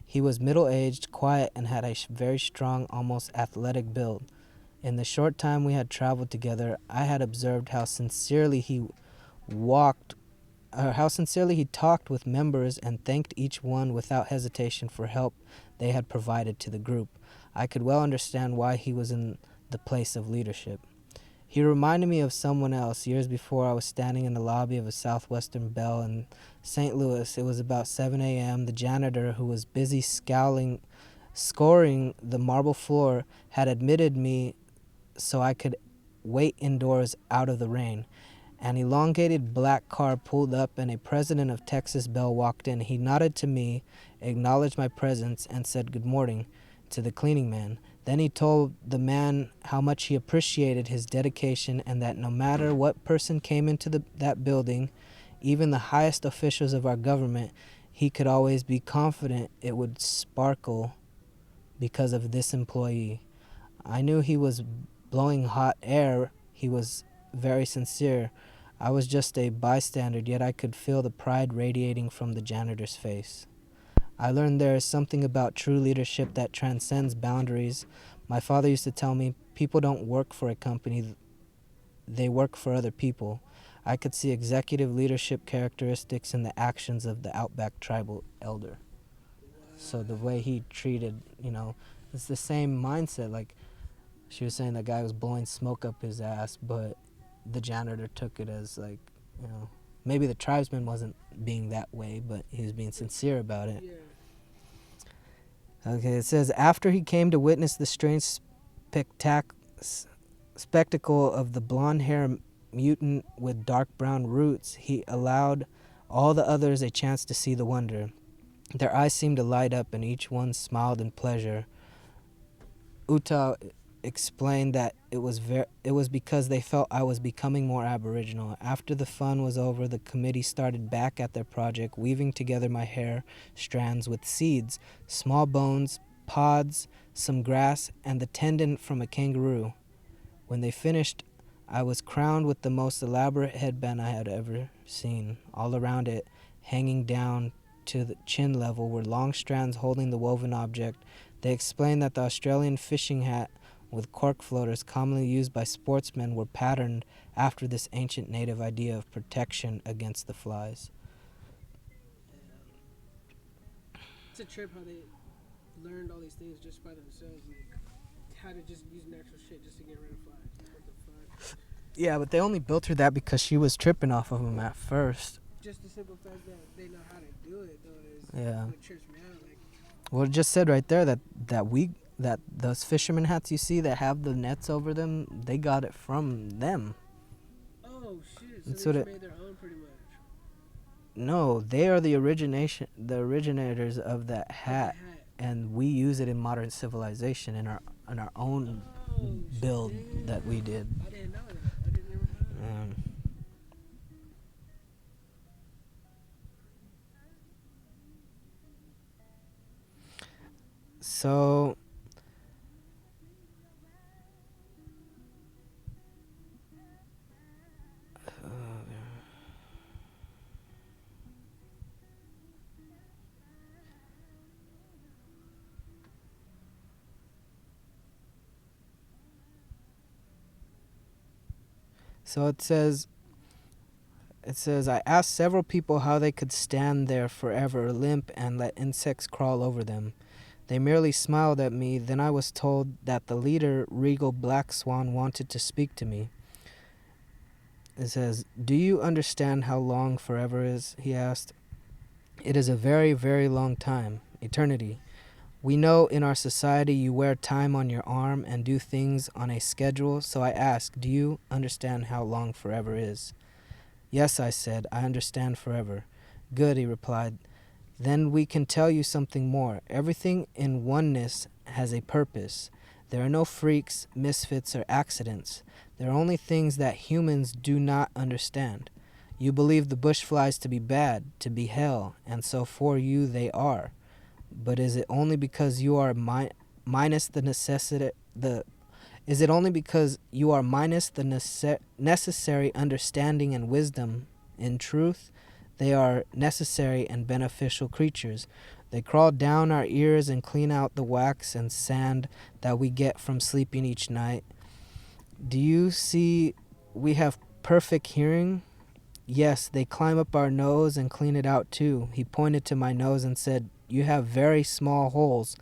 He was middle-aged, quiet, and had a very strong, almost athletic build. In the short time we had traveled together, I had observed how sincerely he talked with members and thanked each one without hesitation for help they had provided to the group. I could well understand why he was in the place of leadership. He reminded me of someone else. Years before, I was standing in the lobby of a Southwestern Bell in St. Louis. It was about 7 a.m. The janitor, who was busy scouring the marble floor, had admitted me so I could wait indoors out of the rain. An elongated black car pulled up and a president of Texas Bell walked in. He nodded to me, acknowledged my presence, and said good morning to the cleaning man. Then he told the man how much he appreciated his dedication and that no matter what person came into that building, even the highest officials of our government, he could always be confident it would sparkle because of this employee. I knew he was blowing hot air. He was very sincere. I was just a bystander, yet I could feel the pride radiating from the janitor's face. I learned there is something about true leadership that transcends boundaries. My father used to tell me people don't work for a company, they work for other people. I could see executive leadership characteristics in the actions of the Outback tribal elder. So the way he treated, it's the same mindset. Like she was saying, that guy was blowing smoke up his ass, but the janitor took it as like, maybe the tribesman wasn't being that way, but he was being sincere about it. Yeah. Okay, it says, after he came to witness the strange spectacle of the blonde-haired mutant with dark brown roots, he allowed all the others a chance to see the wonder. Their eyes seemed to light up, and each one smiled in pleasure. Uta explained that it was because they felt I was becoming more aboriginal. After the fun was over, the committee started back at their project, weaving together my hair strands with seeds, small bones, pods, some grass, and the tendon from a kangaroo. When they finished, I was crowned with the most elaborate headband I had ever seen. All around it, hanging down to the chin level, were long strands holding the woven object. They explained that the Australian fishing hat with cork floaters commonly used by sportsmen were patterned after this ancient native idea of protection against the flies. It's a trip how they learned all these things just by themselves, like how to just use natural shit just to get rid of flies. What the fuck? Yeah, but they only built her that because she was tripping off of them at first. Just the simple fact that they know how to do it, though, is Yeah. what trips me out. Like, Well, it just said right there that those fisherman hats you see that have the nets over them, they got it from them. oh shit, so That's they what just it- made their own pretty much. No, they are the originators of that Like hat, the hat. and we use it in modern civilization in our own Oh, build shit. that we did. I didn't know that. I didn't ever know that. So it says, I asked several people how they could stand there forever, limp, and let insects crawl over them. They merely smiled at me. Then I was told that the leader, Regal Black Swan, wanted to speak to me. It says, do you understand how long forever is? He asked. It is a very, very long time, eternity. We know in our society you wear time on your arm and do things on a schedule, so I ask, do you understand how long forever is? Yes, I said, I understand forever. Good, he replied. Then we can tell you something more. Everything in oneness has a purpose. There are no freaks, misfits, or accidents. There are only things that humans do not understand. You believe the bush flies to be bad, to be hell, and so for you they are. But is it only because you are minus the necessity? Is it only because you are minus the necessary understanding and wisdom? In truth, they are necessary and beneficial creatures. They crawl down our ears and clean out the wax and sand that we get from sleeping each night. Do you see we have perfect hearing? Yes, they climb up our nose and clean it out too. He pointed to my nose and said, you have very small holes,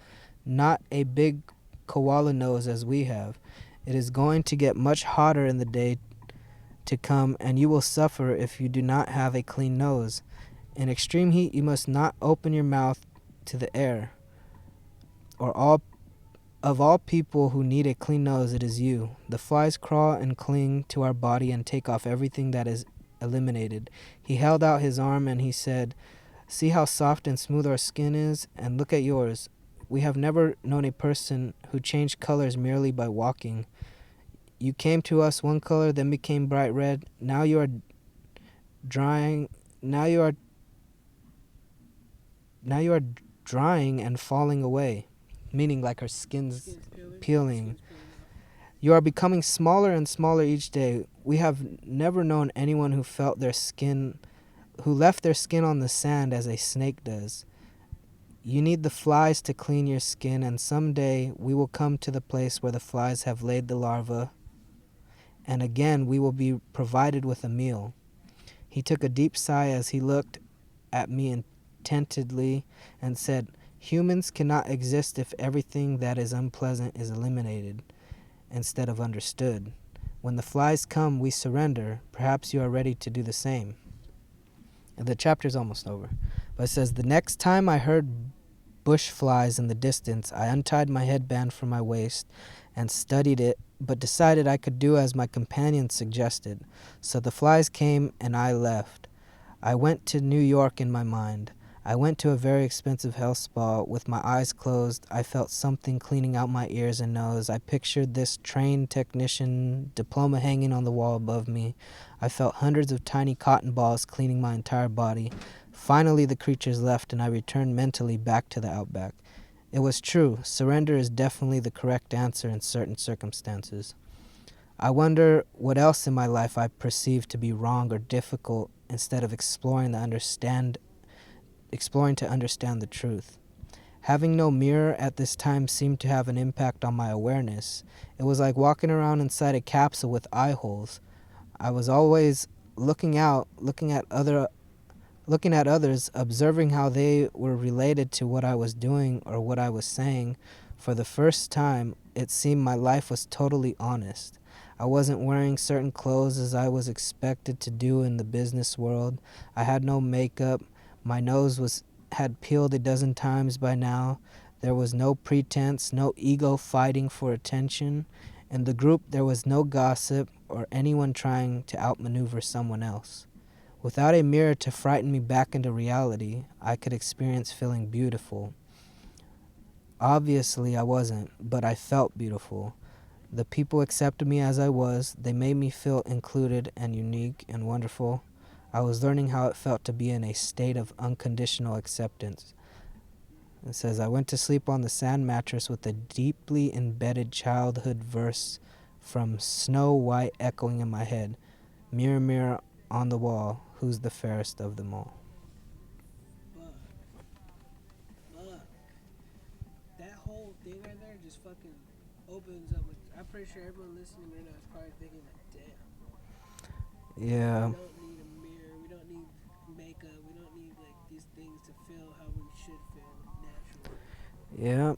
not a big koala nose as we have. It is going to get much hotter in the day to come, and you will suffer if you do not have a clean nose. In extreme heat, you must not open your mouth to the air. Of all people who need a clean nose, it is you. The flies crawl and cling to our body and take off everything that is eliminated. He held out his arm and he said, see how soft and smooth our skin is, and look at yours. We have never known a person who changed colors merely by walking. You came to us one color, then became bright red. Now you are drying. Now you are drying and falling away, meaning like her skin's Skin's peeling. Skin's You are becoming smaller and smaller each day. We have never known anyone who left their skin on the sand as a snake does. You need the flies to clean your skin, and someday we will come to the place where the flies have laid the larva, and again we will be provided with a meal. He took a deep sigh as he looked at me intently and said, humans cannot exist if everything that is unpleasant is eliminated instead of understood. When the flies come, we surrender. Perhaps you are ready to do the same. The chapter's almost over. But it says, the next time I heard bush flies in the distance, I untied my headband from my waist and studied it, but decided I could do as my companion suggested. So the flies came and I left. I went to New York in my mind. I went to a very expensive health spa. With my eyes closed, I felt something cleaning out my ears and nose. I pictured this trained technician diploma hanging on the wall above me. I felt hundreds of tiny cotton balls cleaning my entire body. Finally, the creatures left, and I returned mentally back to the outback. It was true. Surrender is definitely the correct answer in certain circumstances. I wonder what else in my life I perceived to be wrong or difficult instead of exploring to understand the truth. Having no mirror at this time seemed to have an impact on my awareness. It was like walking around inside a capsule with eye holes. I was always looking out, looking at others, observing how they were related to what I was doing or what I was saying. For the first time, it seemed my life was totally honest. I wasn't wearing certain clothes as I was expected to do in the business world. I had no makeup. My nose had peeled a dozen times by now. There was no pretense, no ego fighting for attention. In the group, there was no gossip or anyone trying to outmaneuver someone else. Without a mirror to frighten me back into reality, I could experience feeling beautiful. Obviously, I wasn't, but I felt beautiful. The people accepted me as I was. They made me feel included and unique and wonderful. I was learning how it felt to be in a state of unconditional acceptance. It says, I went to sleep on the sand mattress with a deeply embedded childhood verse from Snow White echoing in my head. Mirror, mirror on the wall, who's the fairest of them all? Fuck. That whole thing right there just fucking opens up. I'm pretty sure everyone listening right now is probably thinking like, damn. Yeah. We don't need a mirror. We don't need makeup. We don't need like these things to feel how we should feel naturally. Yeah.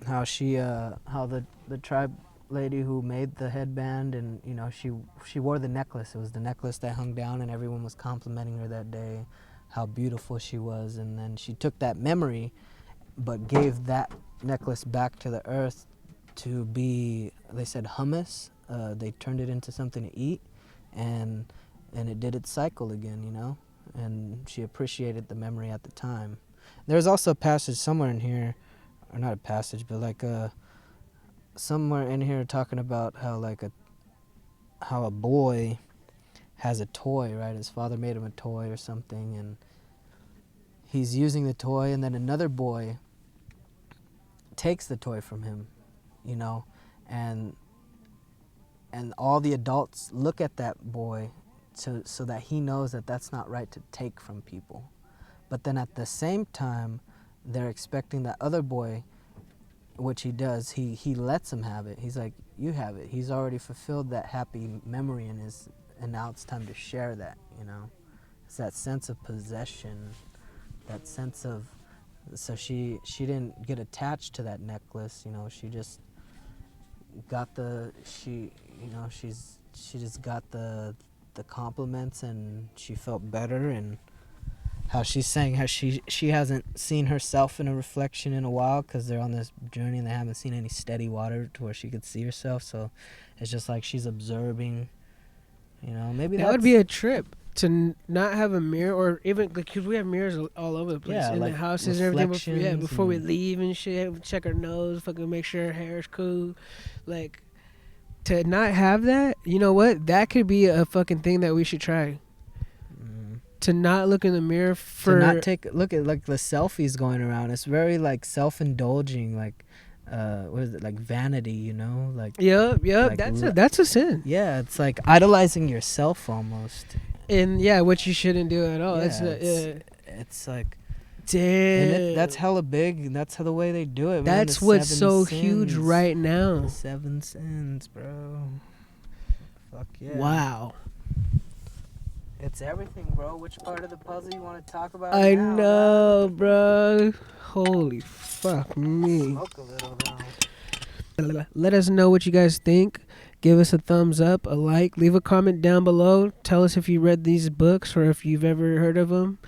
How the tribe lady who made the headband, and she wore the necklace. It was the necklace that hung down, and everyone was complimenting her that day, how beautiful she was. And then she took that memory, but gave that necklace back to the earth to be, they said, hummus. They turned it into something to eat, and it did its cycle again, and she appreciated the memory at the time. There's also a passage somewhere in here, or not a passage, but like somewhere in here talking about how a boy has a toy, right? His father made him a toy or something, and he's using the toy, and then another boy takes the toy from him, and all the adults look at that boy so that he knows that that's not right to take from people. But then at the same time, they're expecting that other boy, which he does, he lets him have it. He's like, you have it. He's already fulfilled that happy memory and now it's time to share that, It's that sense of possession, that sense of, so she didn't get attached to that necklace, she just got she just got the compliments, and she felt better. And how she's saying how she hasn't seen herself in a reflection in a while because they're on this journey and they haven't seen any steady water to where she could see herself. So it's just like she's observing, maybe that would be a trip to not have a mirror, or even because we have mirrors all over the place in the houses and everything. Before we leave and shit, we check our nose, fucking make sure our hair's cool. Like, to not have that, you know what? That could be a fucking thing that we should try. To not look in the mirror for... To not look at, like, the selfies going around. It's very, like, self-indulging, like, what is it, like, vanity, Like, Yep, like, that's a sin. Yeah, it's like idolizing yourself almost. And, which you shouldn't do at all. Yeah, it's like... Damn. that's hella big. And that's how the way they do it, man. That's The what's 7 so huge sins. right The now. 7 sins, bro. Fuck yeah. Wow. It's everything, bro. Which part of the puzzle you want to talk about? I now, know, bro. Holy fuck dog? me. Smoke a little though. Let us know what you guys think. Give us a thumbs up, a like, leave a comment down below. Tell us if you read these books or if you've ever heard of them.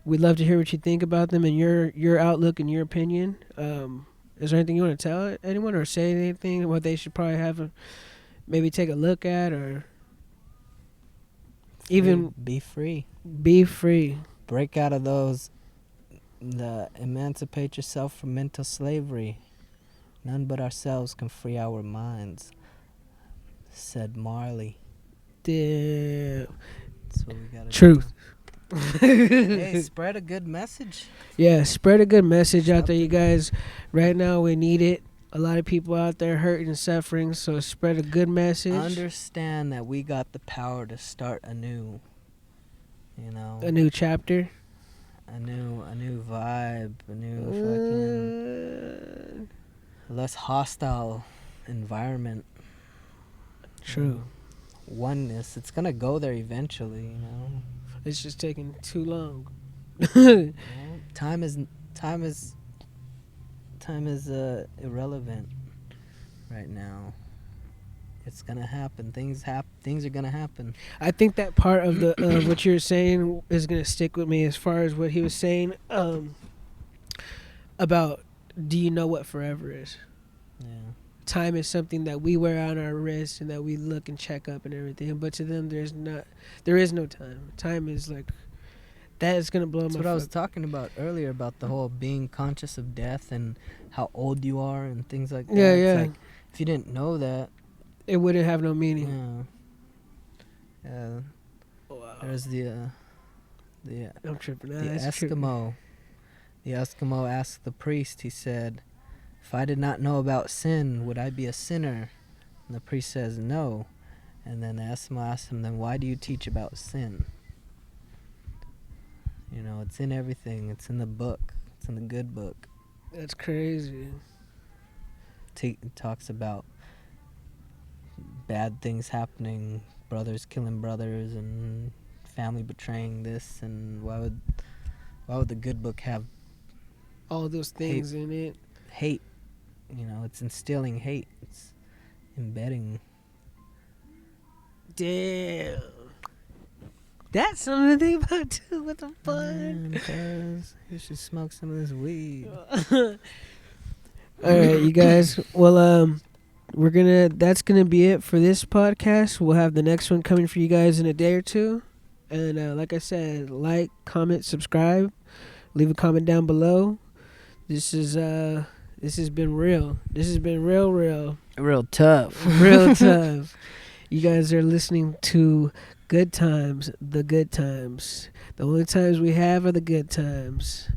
We'd love to hear what you think about them and your outlook and your opinion. Is there anything you want to tell anyone or say anything what they should probably have maybe take a look at or even be free. be free? Break out of those. Emancipate yourself from mental slavery. None but ourselves can free our minds, said Marley. Damn. That's what we gotta Truth. do. Hey, spread a good message. Yeah, spread a good message out there, you guys. Right now, we need it. A lot of people out there hurting and suffering, so spread a good message. Understand that we got the power to start anew. You know, A new chapter. a new vibe, a new fucking less hostile environment. True. Oneness. It's gonna go there eventually. You know. It's just taking too long. Well, time is irrelevant right now. It's gonna happen. Things are gonna happen. I think that part of the what you're saying is gonna stick with me as far as what he was saying about. Do you know what forever is? Yeah. Time is something that we wear on our wrist and that we look and check up and everything. But to them, there is no time. Time is like that is gonna blow That's my. what I was talking about earlier about the whole being conscious of death and how old you are and things like that. Yeah, It's yeah. like, if you didn't know that, It wouldn't have no meaning. yeah. Wow. There's the I'm tripping. the That's tripping. Eskimo. The Eskimo asked the priest. He said, "If I did not know about sin, would I be a sinner?" And the priest says, "No." And then the Eskimo asks him, "Then why do you teach about sin?" You know, it's in everything. It's in the book. It's in the good book. That's crazy. It talks about bad things happening, brothers killing brothers, and family betraying this. And why would the good book have All those things in it. hate? You know, it's instilling hate. It's embedding. Damn. That's something to think about too. What the fuck? Man, cuz, you should smoke some of this weed. All right, you guys. Well, that's gonna be it for this podcast. We'll have the next one coming for you guys in a day or two. And like I said, like, comment, subscribe, leave a comment down below. This has been real. This has been real, Real tough. real tough. You guys are listening to Good Times, the good times. The only times we have are the good times.